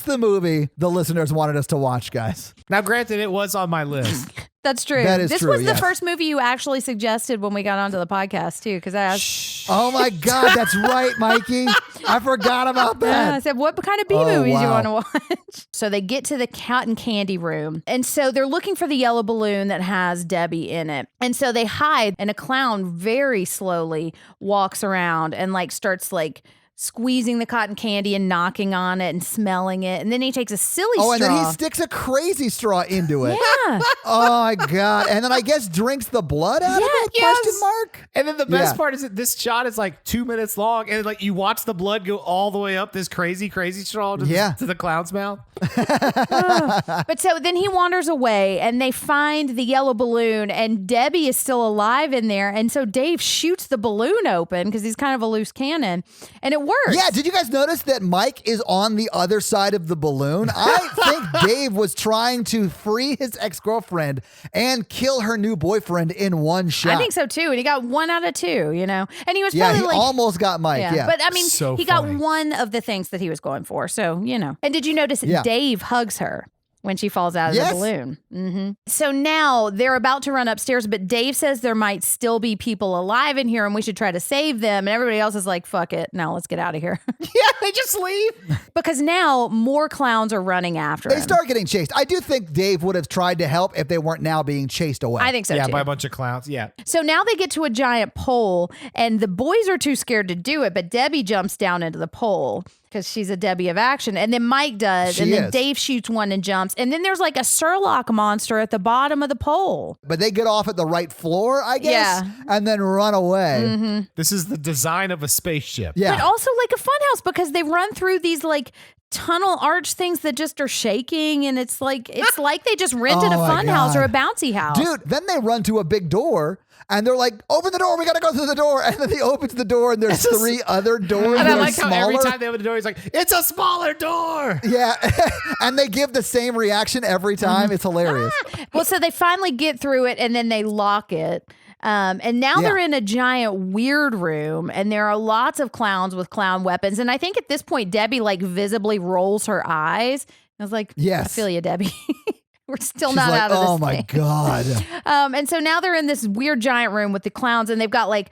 the movie the listeners wanted us to watch, guys. Now, granted, it was on my list. That's true. That is this true, was the first movie you actually suggested when we got onto the podcast, too, because I asked. Oh, my God. That's right, Mikey. I forgot about that. Yeah, I said, what kind of B movies you want to watch? So they get to the cotton candy room. And so they're looking for the yellow balloon that has Debbie in it. And so they hide, and a clown very slowly walks around and like starts like squeezing the cotton candy and knocking on it and smelling it. And then he takes a silly straw. Oh, and then he sticks a crazy straw into it. Yeah. Oh, my God. And then I guess drinks the blood out of it? Question mark? And then the best part is that this shot is like 2 minutes long. And like you watch the blood go all the way up this crazy straw to the clown's mouth. But so then he wanders away and they find the yellow balloon and Debbie is still alive in there. And so Dave shoots the balloon open because he's kind of a loose cannon. And it works. Yeah, did you guys notice that Mike is on the other side of the balloon? I think Dave was trying to free his ex-girlfriend and kill her new boyfriend in one shot. I think so too. And he got 1 out of 2, you know? And he was probably he like, almost got Mike. Yeah. But I mean, So he funny. got one of the things that he was going for. So, you know. And did you notice Dave hugs her when she falls out of the balloon? Mm-hmm. So now they're about to run upstairs, but Dave says there might still be people alive in here and we should try to save them. And everybody else is like, fuck it. Now let's get out of here. Yeah, they just leave. Because now more clowns are running after him. They start getting chased. I do think Dave would have tried to help if they weren't now being chased away. I think so, too. By a bunch of clowns. Yeah. So now they get to a giant pole and the boys are too scared to do it, but Debbie jumps down into the pole because she's a Debbie of action. And then Mike does. And then Dave shoots one and jumps. And then there's like a Surlock monster at the bottom of the pole. But they get off at the right floor, I guess, and then run away. Mm-hmm. This is the design of a spaceship. Yeah. But also like a funhouse because they run through these like tunnel arch things that just are shaking. And it's like they just rented a funhouse or a bouncy house. Dude, then they run to a big door. And they're like, open the door. We got to go through the door. And then he opens the door and there's 3 other doors. And that I like are how smaller. every time they open the door, he's like, it's a smaller door. Yeah. And they give the same reaction every time. It's hilarious. Well, so they finally get through it and then they lock it. And now they're in a giant weird room and there are lots of clowns with clown weapons. And I think at this point, Debbie like visibly rolls her eyes. I was like, yes. I feel you, Debbie. We're still She's not like, out of this oh my thing. God. And so now they're in this weird giant room with the clowns, and they've got like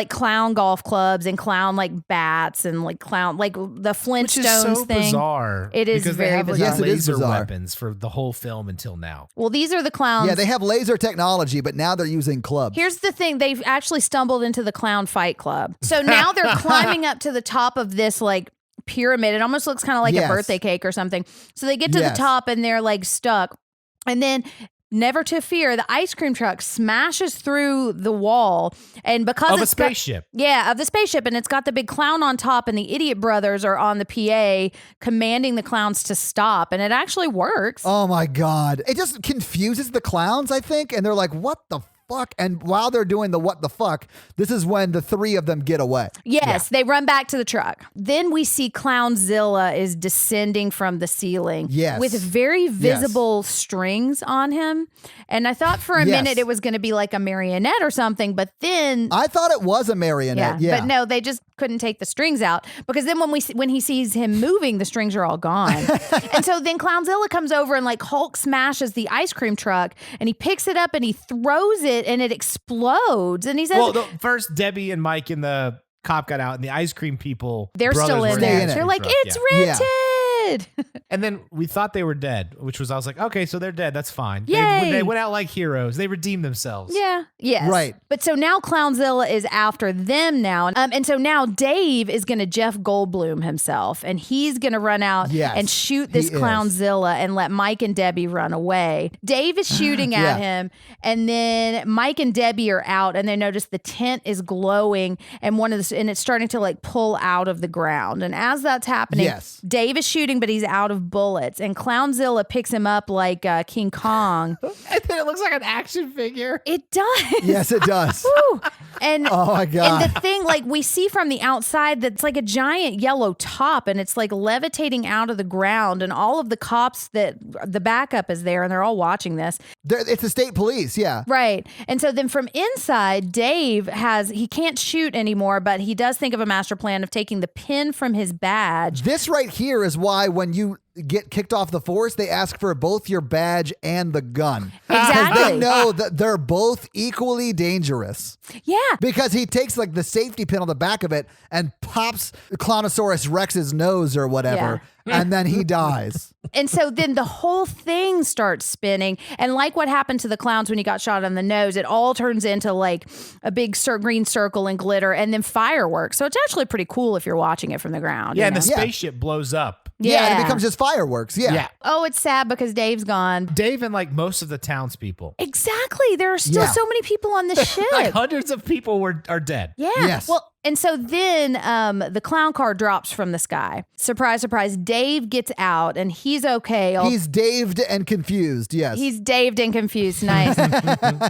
clown golf clubs and clown like bats and like clown like the Flintstones Which is so thing. bizarre. It is because very they have like bizarre. Yes, it is laser bizarre. weapons for the whole film until now. Well, these are the clowns. Yeah, they have laser technology, but now they're using clubs. Here's the thing. They've actually stumbled into the clown fight club. So now they're climbing up to the top of this like pyramid. It almost looks kind of like a Yes. birthday cake or something. So they get to Yes. the top and they're like stuck. And then never to fear, the ice cream truck smashes through the wall. And because Of a it's got- spaceship. yeah, of the spaceship. And it's got the big clown on top, and the idiot brothers are on the PA commanding the clowns to stop. And it actually works. Oh my God. It just confuses the clowns, I think. And they're like, what the fuck? And while they're doing the what the fuck, this is when the three of them get away. Yes, they run back to the truck. Then we see Clownzilla is descending from the ceiling Yes. with very visible strings on him. And I thought for a Yes. minute it was going to be like a marionette or something, but then I thought it was a marionette. Yeah. but no, they just couldn't take the strings out, because then when he sees him moving, the strings are all gone. And so then Clownzilla comes over and like Hulk smashes the ice cream truck, and he picks it up and he throws it and it explodes. And he says, Well, first Debbie and Mike and the cop got out, and the ice cream people. they're brothers still were in the there. in it. They're like, truck, it's yeah. rented. And then we thought they were dead, which was, I was like, okay, so they're dead. That's fine. Yay. They went out like heroes. They redeemed themselves. Yeah. Yes. Right. But so now Clownzilla is after them now. And so now Dave is going to Jeff Goldblum himself, and he's going to run out Yes, and shoot this he is. Clownzilla and let Mike and Debbie run away. Dave is shooting at Yeah. him, and then Mike and Debbie are out, and they notice the tent is glowing, and and it's starting to like pull out of the ground. And as that's happening, Yes. Dave is shooting, but he's out of bullets, and Clownzilla picks him up like King Kong. And then it looks like an action figure. It does. Yes, it does. Woo. And Oh my God. and the thing, like we see from the outside, that's like a giant yellow top, and it's like levitating out of the ground, and all of the cops that the backup is there, and they're all watching this. It's the state police. Yeah. Right. And so then from inside, Dave he can't shoot anymore, but he does think of a master plan of taking the pin from his badge. This right here is why when you get kicked off the force, they ask for both your badge and the gun. Because Exactly. they know that they're both equally dangerous. Yeah. Because he takes like the safety pin on the back of it and pops Clownosaurus Rex's nose or whatever, and then he dies. And so then the whole thing starts spinning. And like what happened to the clowns when he got shot on the nose, it all turns into like a big green circle and glitter and then fireworks. So it's actually pretty cool if you're watching it from the ground. Yeah, you and know? the spaceship blows up. Yeah, and it becomes just fireworks. Yeah. Yeah. Oh, it's sad because Dave's gone. Dave and like most of the townspeople. Exactly. There are still Yeah. so many people on the ship. Like hundreds of people are dead. Yeah. Yes. Well, and so then the clown car drops from the sky. Surprise, surprise. Dave gets out and he's okay. He's daved and confused. Yes. He's daved and confused. Nice.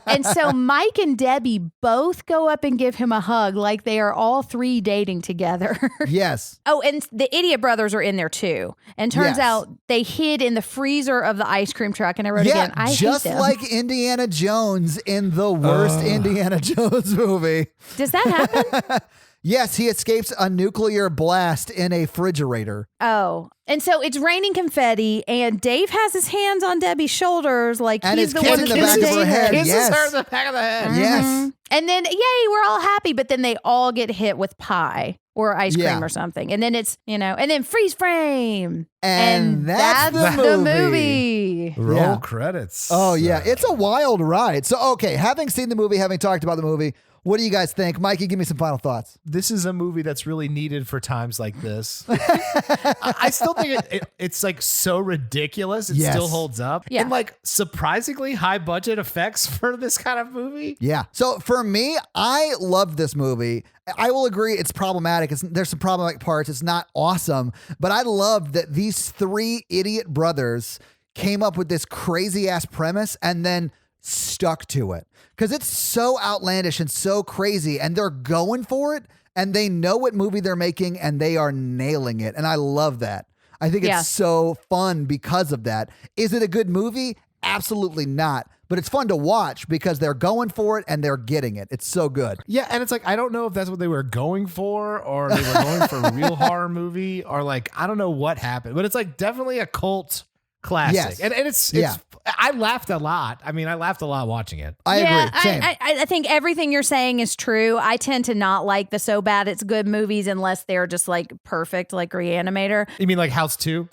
And so Mike and Debbie both go up and give him a hug like they are all three dating together. Yes. Oh, and the idiot brothers are in there too. And turns Yes. out they hid in the freezer of the ice cream truck. And I wrote Yeah, again, I just hate them. like Indiana Jones in the worst Indiana Jones movie. Does that happen? Yes, he escapes a nuclear blast in a refrigerator. Oh. And so it's raining confetti, and Dave has his hands on Debbie's shoulders like And he's his the kiss one in who the back of her saved head. Kisses Yes. her in the back of the head. Yes. And then, yay, we're all happy. But then they all get hit with pie or ice cream Yeah. or something. And then it's, and then freeze frame. And that's the movie. movie. Roll Yeah. credits. Oh, yeah. It's a wild ride. So, okay, having seen the movie, having talked about the movie, what do you guys think? Mikey, give me some final thoughts. This is a movie that's really needed for times like this. I still think it's like so ridiculous. It Yes. still holds up. Yeah. And like surprisingly high budget effects for this kind of movie. Yeah. So for me, I love this movie. I will agree it's problematic. There's some problematic parts. It's not awesome. But I love that these three idiot brothers came up with this crazy ass premise and then stuck to it. Because it's so outlandish and so crazy. And they're going for it. And they know what movie they're making. And they are nailing it. And I love that. I think Yeah. it's so fun because of that. Is it a good movie? Absolutely not. But it's fun to watch because they're going for it and they're getting it. It's so good. Yeah, and it's like I don't know if that's what they were going for, or they were going for a real horror movie, or like I don't know what happened, but it's like definitely a cult classic, Yes. and it's Yeah. I laughed a lot. I mean, I laughed a lot watching it. I agree. Same. I think everything you're saying is true. I tend to not like the so bad it's good movies unless they're just like perfect, like Reanimator. You mean like House 2?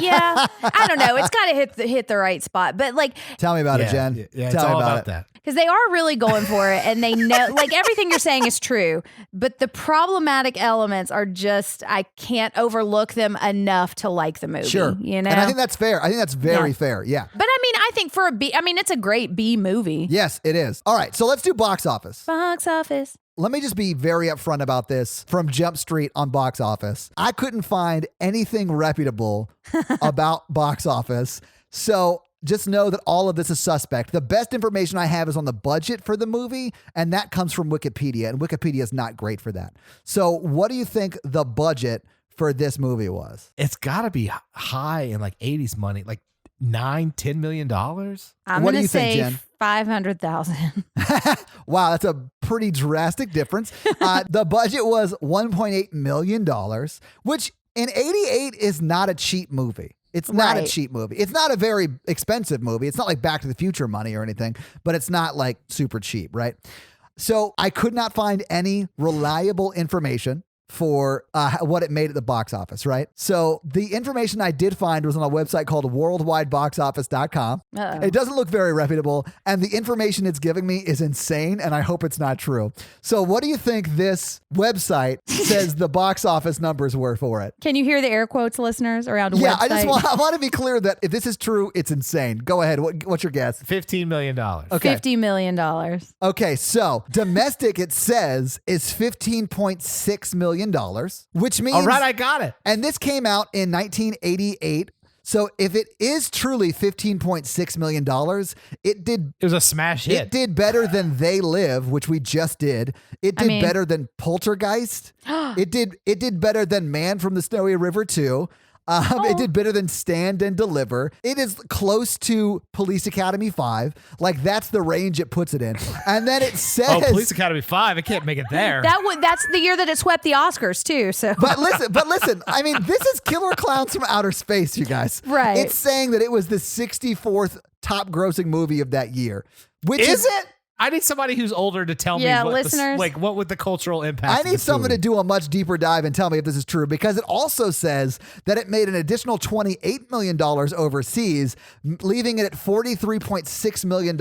Yeah, I don't know. It's got to hit the right spot, but like, Tell me about it, Jen. Yeah, Tell it's me all about about it. that. because they are really going for it, and they know, like everything you're saying is true, but the problematic elements are just I can't overlook them enough to like the movie. Sure. You know, And I think that's fair. I think that's very fair. Yeah. But I mean, I think for a B, I mean, it's a great B movie. Yes, it is. All right, so let's do box office. Box office. Let me just be very upfront about this from Jump Street on box office. I couldn't find anything reputable about box office. So just know that all of this is suspect. The best information I have is on the budget for the movie, and that comes from Wikipedia, and Wikipedia is not great for that. So what do you think the budget for this movie was? It's got to be high in like 80s money, like $9-10 million. I'm What do gonna you think, say Jen? 500,000. Wow, that's a pretty drastic difference. The budget was $1.8 million, which in 88 is not a cheap movie. It's not a Right. cheap movie. It's not a very expensive movie. It's not like Back to the Future money or anything, but it's not like super cheap, right? So I could not find any reliable information for what it made at the box office, right? So the information I did find was on a website called worldwideboxoffice.com. Uh-oh. It doesn't look very reputable, and the information it's giving me is insane, and I hope it's not true. So what do you think this website says the box office numbers were for it? Can you hear the air quotes, listeners, around a Yeah, website? I want to be clear that if this is true, it's insane. Go ahead. What's your guess? $15 million. Okay. $50 million. Okay, so domestic, it says, is $15.6 million, which means... All right, I got it. And this came out in 1988. So if it is truly $15.6 million, It was a smash hit. it did better than They Live, which we just did. It did better than Poltergeist. It did better than Man from the Snowy River 2. It did better than Stand and Deliver. It is close to Police Academy 5. Like, that's the range it puts it in. And then it says... Oh, Police Academy 5. I can't make it there. That's the year that it swept the Oscars too. So, But listen, I mean, this is Killer Klowns from Outer Space, you guys. Right. It's saying that it was the 64th top grossing movie of that year. Which Is it? I need somebody who's older to tell me what listeners. what would the cultural impact I of need this someone movie? to do a much deeper dive and tell me if this is true, because it also says that it made an additional $28 million overseas, leaving it at $43.6 million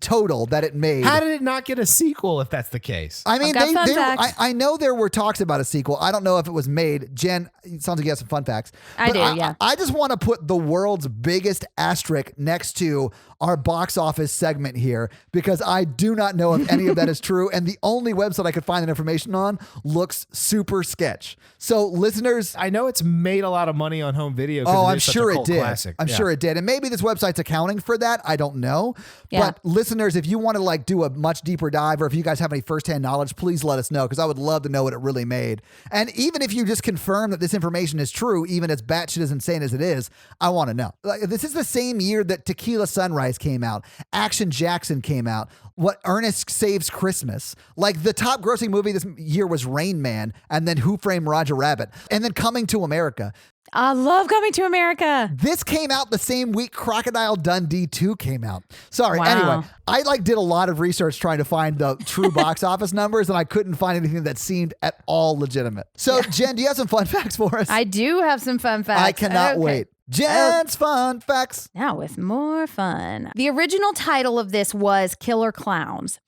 total that it made. How did it not get a sequel if that's the case? I mean, I've got fun facts. I know there were talks about a sequel. I don't know if it was made. Jen, it sounds like you have some fun facts. I But do, yeah. I just want to put the world's biggest asterisk next to our box office segment here, because I do not know if any of that is true. And the only website I could find that information on looks super sketch. So listeners, I know it's made a lot of money on home video. 'cause oh, it I'm is such a sure it cult did. Classic. I'm Yeah. sure it did. And maybe this website's accounting for that. I don't know. Yeah. But listeners, if you want to like do a much deeper dive, or if you guys have any firsthand knowledge, please let us know, because I would love to know what it really made. And even if you just confirm that this information is true, even as batshit as insane as it is, I want to know. Like, this is the same year that Tequila Sunrise came out. Action Jackson came out. What Ernest Saves Christmas. Like, the top grossing movie this year was Rain Man, and then Who Framed Roger Rabbit, and then Coming to America. I love Coming to America. This came out the same week Crocodile Dundee 2 came out. Sorry. Wow. Anyway, I did a lot of research trying to find the true box office numbers, and I couldn't find anything that seemed at all legitimate. So, Jen, do you have some fun facts for us? I do have some fun facts. I cannot Okay. wait. Jen's fun facts. Now with more fun. The original title of this was Killer Klowns.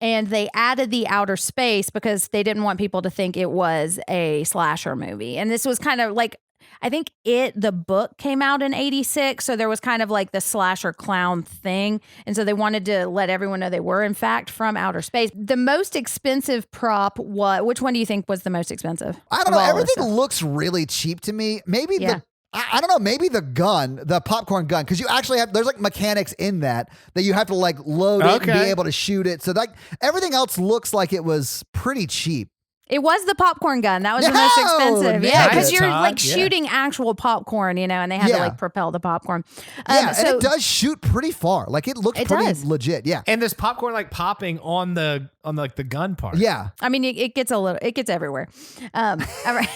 And they added the outer space because they didn't want people to think it was a slasher movie. And this was kind of like, I think the book came out in 86. So there was kind of like the slasher clown thing. And so they wanted to let everyone know they were, in fact, from outer space. The most expensive prop, which one do you think was the most expensive? I don't of know. all this Everything stuff? looks really cheap to me. Maybe Yeah. I don't know, maybe the gun, the popcorn gun, because you actually have, there's like mechanics in that you have to like load it and be Okay. able to shoot it. So like everything else looks like it was pretty cheap. It was the popcorn gun. That was the most expensive. nailed Yeah, it. because you're Todd, like yeah. shooting actual popcorn, and they had to Yeah. like propel the popcorn. Yeah, so and it does shoot pretty far. Like it looks It pretty does. legit. Yeah. And there's popcorn like popping on the gun part. Yeah. I mean, it gets everywhere. All right.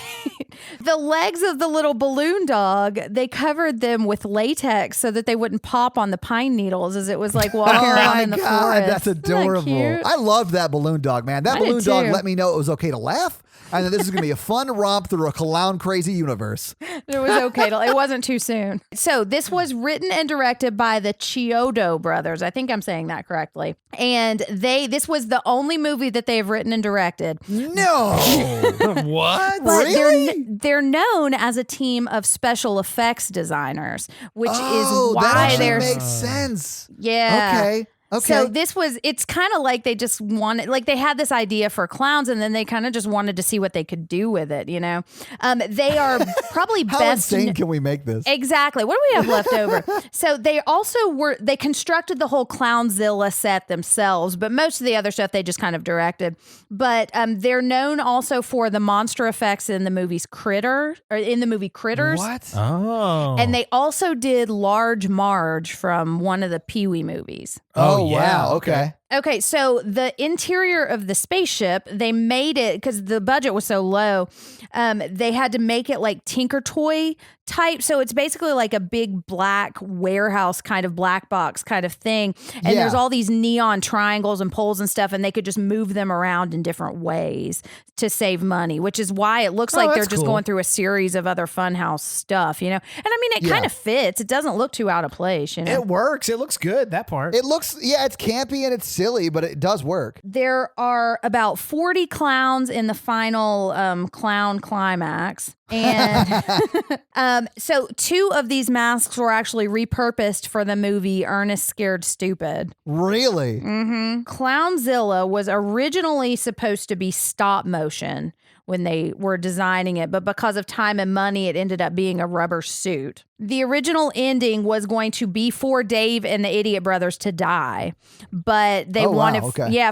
The legs of the little balloon dog, they covered them with latex so that they wouldn't pop on the pine needles as it was like walking around in the forest. That's Isn't that adorable. cute? I loved that balloon dog, man. That I did balloon dog too. let me know it was okay to laugh. And that this is going to be a fun romp through a clown crazy universe. It was okay. It wasn't too soon. So this was written and directed by the Chiodo brothers. I think I'm saying that correctly. And this was the only movie that they've written and directed. No. What? But Really? they're known as a team of special effects designers, which Oh, is that why actually they're makes sense. yeah. Okay. So it's kind of like they just wanted, like they had this idea for clowns and then they kind of just wanted to see what they could do with it, They are probably How best. insane can we make this? Exactly. What do we have left over? So they also they constructed the whole Clownzilla set themselves, but most of the other stuff they just kind of directed. But they're known also for the monster effects in the movie Critters. What? Oh. And they also did Large Marge from one of the Pee-wee movies. Oh, yeah, wow. Okay. Okay, so the interior of the spaceship, they made it because the budget was so low. They had to make it like Tinker Toy type. So it's basically like a big black warehouse kind of black box kind of thing. And Yeah. there's all these neon triangles and poles and stuff, and they could just move them around in different ways to save money, which is why it looks like they're that's just cool. going through a series of other Funhouse stuff, And I mean, it kind of fits. It doesn't look too out of place, It works. It looks good, that part. It looks, it's campy and it's silly, but it does work. There are about 40 clowns in the final clown climax. And so 2 of these masks were actually repurposed for the movie Ernest Scared Stupid. Really? Clownzilla was originally supposed to be stop motion when they were designing it, but because of time and money, it ended up being a rubber suit. The original ending was going to be for Dave and the Idiot Brothers to die, but they wanted,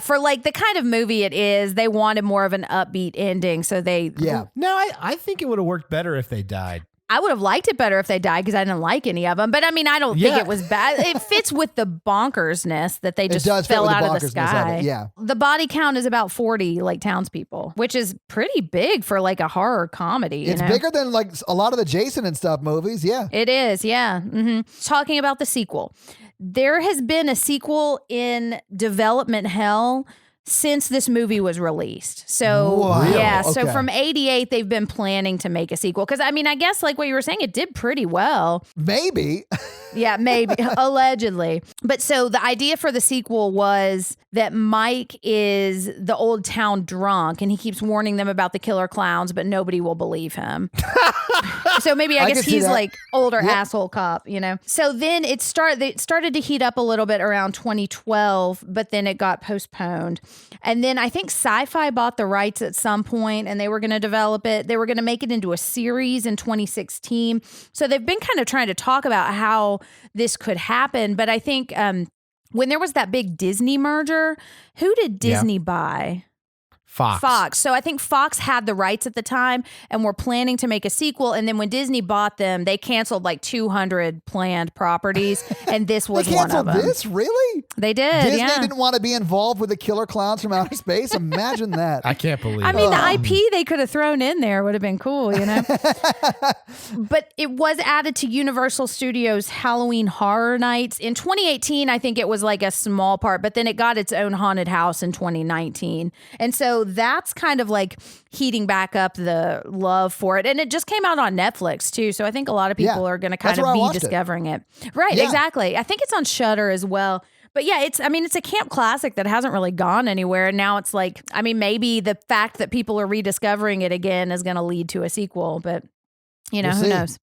for like the kind of movie it is, they wanted more of an upbeat ending. So Yeah. No, I think it would have worked better if they died. I would have liked it better if they died because I didn't like any of them. But I mean, I don't think it was bad. It fits with the bonkersness that they just does fit fell with the out of the bonkersness of sky. it, yeah. The body count is about 40 like townspeople, which is pretty big for like a horror comedy. It's bigger than like a lot of the Jason and stuff movies. Yeah. It is, yeah. Talking about the sequel. There has been a sequel in development hell since this movie was released. So, Wow. yeah. So Okay. from 88, they've been planning to make a sequel. Because, I mean, I guess like what you were saying, it did pretty well. Maybe. Yeah, maybe. Allegedly. But so the idea for the sequel was that Mike is the old town drunk and he keeps warning them about the killer clowns, but nobody will believe him. So maybe I can guess see he's that. like older asshole cop, So then they started to heat up a little bit around 2012, but then it got postponed. And then I think Sci-Fi bought the rights at some point and they were going to develop it. They were going to make it into a series in 2016. So they've been kind of trying to talk about how this could happen. But I think when there was that big Disney merger, who did Disney buy? Fox. So I think Fox had the rights at the time and were planning to make a sequel. And then when Disney bought them, they canceled like 200 planned properties. And this was They one of canceled them. this? Really? They did. Disney yeah. didn't want to be involved with the killer clowns from outer space. Imagine that. I can't believe I it. mean, the IP they could have thrown in there would have been cool, But it was added to Universal Studios Halloween Horror Nights. In 2018, I think it was like a small part, but then it got its own haunted house in 2019. And so that's kind of like heating back up the love for it. And it just came out on Netflix too. So I think a lot of people are going to kind That's where I of watched be it. discovering it. Right, Yeah. exactly. I think it's on Shudder as well. But yeah, it's a camp classic that hasn't really gone anywhere. And now it's like, I mean, maybe the fact that people are rediscovering it again is going to lead to a sequel, but We'll who see. knows?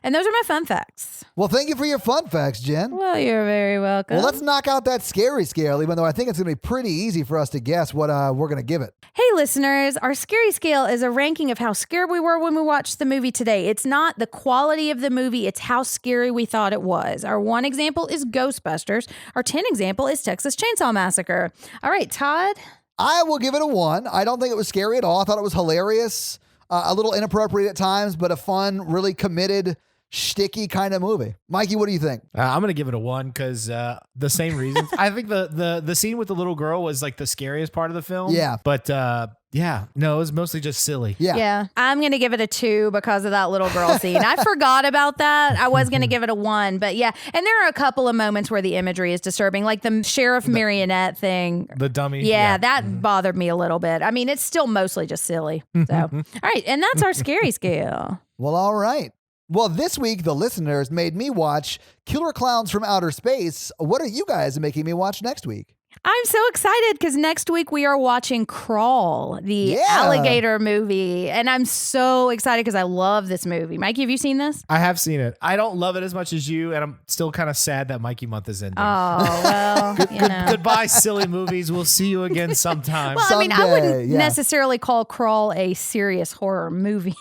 And those are my fun facts. Well, thank you for your fun facts, Jen. Well, you're very welcome. Well, let's knock out that scary scale, even though I think it's going to be pretty easy for us to guess what we're going to give it. Hey, listeners, our scary scale is a ranking of how scared we were when we watched the movie today. It's not the quality of the movie, it's how scary we thought it was. Our 1 example is Ghostbusters. Our 10 example is Texas Chainsaw Massacre. All right, Todd, I will give it a 1. I don't think it was scary at all. I thought it was hilarious, a little inappropriate at times, but a fun, really committed, shticky kind of movie. Mikey, what do you think? I'm gonna give it a 1 because the same reasons. I think the scene with the little girl was like the scariest part of the film. Yeah. But no, it was mostly just silly. Yeah. I'm going to give it a 2 because of that little girl scene. I forgot about that. I was going to give it a 1, but yeah. And there are a couple of moments where the imagery is disturbing, like the sheriff marionette thing. The dummy. Yeah, that bothered me a little bit. I mean, it's still mostly just silly. So, all right. And that's our scary scale. Well, all right. Well, this week, the listeners made me watch Killer Klowns from Outer Space. What are you guys making me watch next week? I'm so excited because next week we are watching Crawl, the alligator movie. And I'm so excited because I love this movie. Mikey, have you seen this? I have seen it. I don't love it as much as you, and I'm still kind of sad that Mikey Month is ending. Oh, well, Goodbye, silly movies. We'll see you again sometime. Well, I mean, I wouldn't Someday, yeah. necessarily call Crawl a serious horror movie.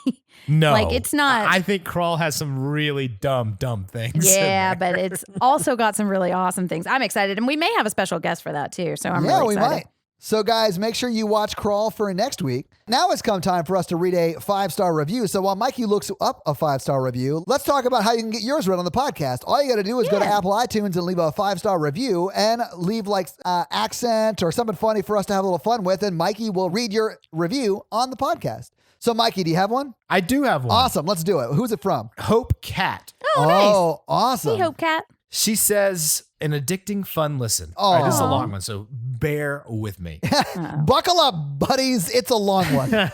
No. Like, it's not. I think Crawl has some really dumb things. Yeah, but it's also got some really awesome things. I'm excited. And we may have a special guest for that too. So I'm really excited. We might. So guys, make sure you watch Crawl for next week. Now it's come time for us to read a 5-star review. So while Mikey looks up a 5-star review, let's talk about how you can get yours read on the podcast. All you got to do is go to Apple iTunes and leave a 5-star review and leave like accent or something funny for us to have a little fun with. And Mikey will read your review on the podcast. So Mikey, do you have one? I do have one. Awesome. Let's do it. Who's it from? Hope Cat. Oh, nice. Oh, awesome. Hey, Hope Cat. She says, an addicting fun listen. Oh. All right, this is a long one, so bear with me. Buckle up, buddies. It's a long one.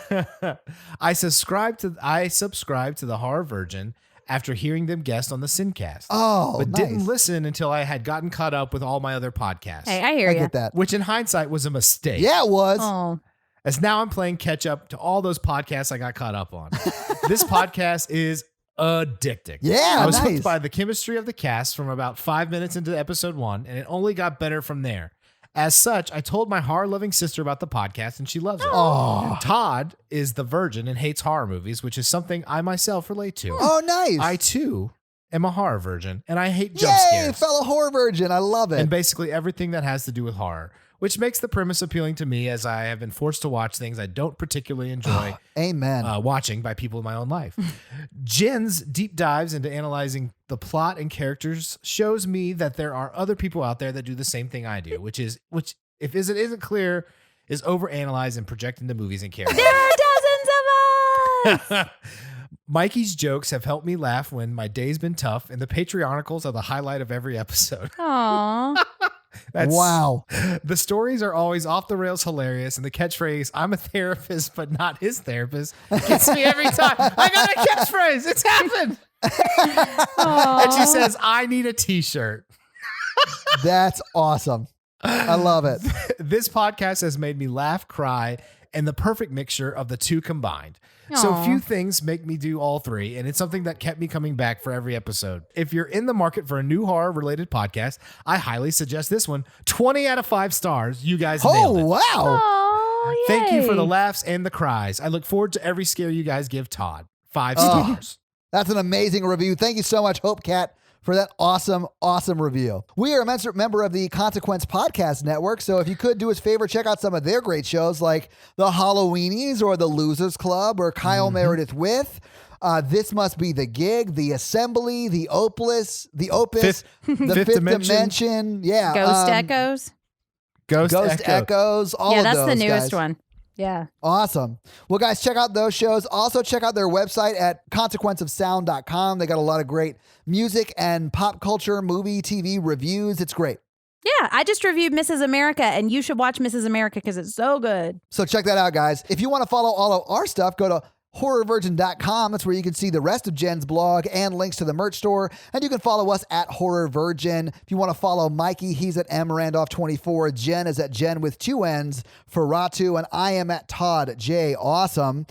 I subscribe to the Horror Virgin after hearing them guest on the Sincast. Oh, but nice. didn't listen until I had gotten caught up with all my other podcasts. Hey, I hear I you. get that. Which in hindsight was a mistake. Yeah, it was. Oh. As now I'm playing catch up to all those podcasts I got caught up on. This podcast is addicting. Yeah, I was nice. hooked by the chemistry of the cast from about 5 minutes into episode 1, and it only got better from there. As such, I told my horror-loving sister about the podcast, and she loves it. Oh. Todd is the virgin and hates horror movies, which is something I myself relate to. Oh, nice. I, too, am a horror virgin, and I hate jump Yay, scares. fellow horror virgin. I love it. And basically everything that has to do with horror, which makes the premise appealing to me as I have been forced to watch things I don't particularly enjoy Amen. watching by people in my own life. Jenn's deep dives into analyzing the plot and characters shows me that there are other people out there that do the same thing I do, which if it isn't clear, is overanalyze and project into movies and characters. There are dozens of us. Mikey's jokes have helped me laugh when my day's been tough, and the Patrioticals are the highlight of every episode. Aw. Wow. The stories are always off the rails hilarious, and the catchphrase, I'm a therapist, but not his therapist, gets me every time. I got a catchphrase. It's happened. And she says, I need a t-shirt. That's awesome. I love it. This podcast has made me laugh, cry, and the perfect mixture of the two combined. So Aw. few things make me do all three, and it's something that kept me coming back for every episode. If you're in the market for a new horror-related podcast, I highly suggest this one. 20 out of 5 stars. You guys nailed it. Oh, wow. Aw, Thank you for the yay. laughs and the cries. I look forward to every scare you guys give Todd. 5 stars. That's an amazing review. Thank you so much, Hope Cat, for that awesome, awesome review. We are a member of the Consequence Podcast Network, so if you could do us a favor, check out some of their great shows like The Halloweenies or The Losers Club or Kyle Meredith With. This Must Be the Gig, The Assembly, The Opus, the Fifth Fifth Dimension. Yeah. Ghost Echoes. Ghost Echo. Echoes, all Yeah, of that's those, the newest guys. one. Yeah. Awesome. Well, guys, check out those shows. Also, check out their website at consequenceofsound.com. They got a lot of great music and pop culture, movie, TV reviews. It's great. Yeah, I just reviewed Mrs. America, and you should watch Mrs. America because it's so good. So check that out, guys. If you want to follow all of our stuff, go to horrorvirgin.com. That's where you can see the rest of Jenn's blog and links to the merch store. And you can follow us at Horror Virgin. If you want to follow Mikey, he's at mrandolph24. Jenn is at Jenn with 2 N's for Ratu. And I am at Todd J. Awesome.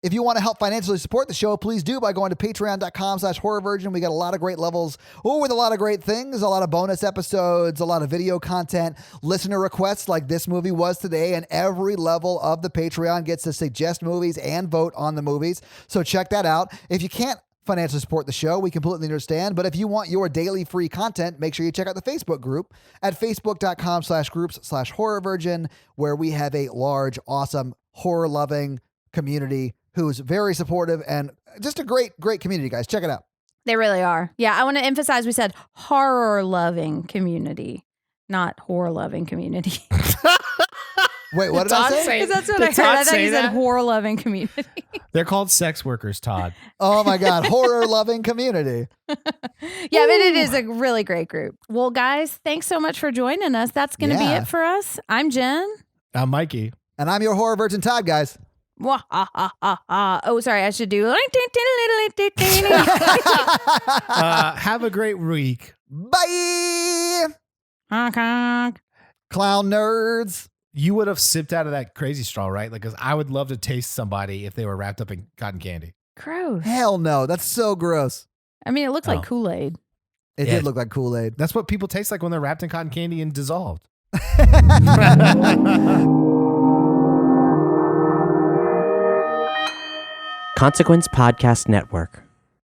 If you want to help financially support the show, please do by going to patreon.com/horrorvirgin. We got a lot of great levels with a lot of great things, a lot of bonus episodes, a lot of video content, listener requests like this movie was today, and every level of the Patreon gets to suggest movies and vote on the movies. So check that out. If you can't financially support the show. We completely understand. But if you want your daily free content, make sure you check out the Facebook group at facebook.com/groups/horrorvirgin, where we have a large, awesome, horror-loving community who's very supportive and just a great community, guys. Check it out. They really are. Yeah, I want to emphasize we said horror-loving community, not horror-loving community. Wait, what did I say? Because that's what I heard. I thought you said horror-loving community. They're called sex workers, Todd. Oh my God, horror-loving community. Yeah, but it is a really great group. Well, guys, thanks so much for joining us. That's going to be it for us. I'm Jen. I'm Mikey. And I'm your horror virgin, Todd, guys. Oh, sorry, I should do. Have a great week. Bye. Honk, honk. Clown nerds. You would have sipped out of that crazy straw, right? Like, because I would love to taste somebody if they were wrapped up in cotton candy. Gross. Hell no. That's so gross. I mean, it looked like Kool-Aid. It did look like Kool-Aid. That's what people taste like when they're wrapped in cotton candy and dissolved. Consequence Podcast Network.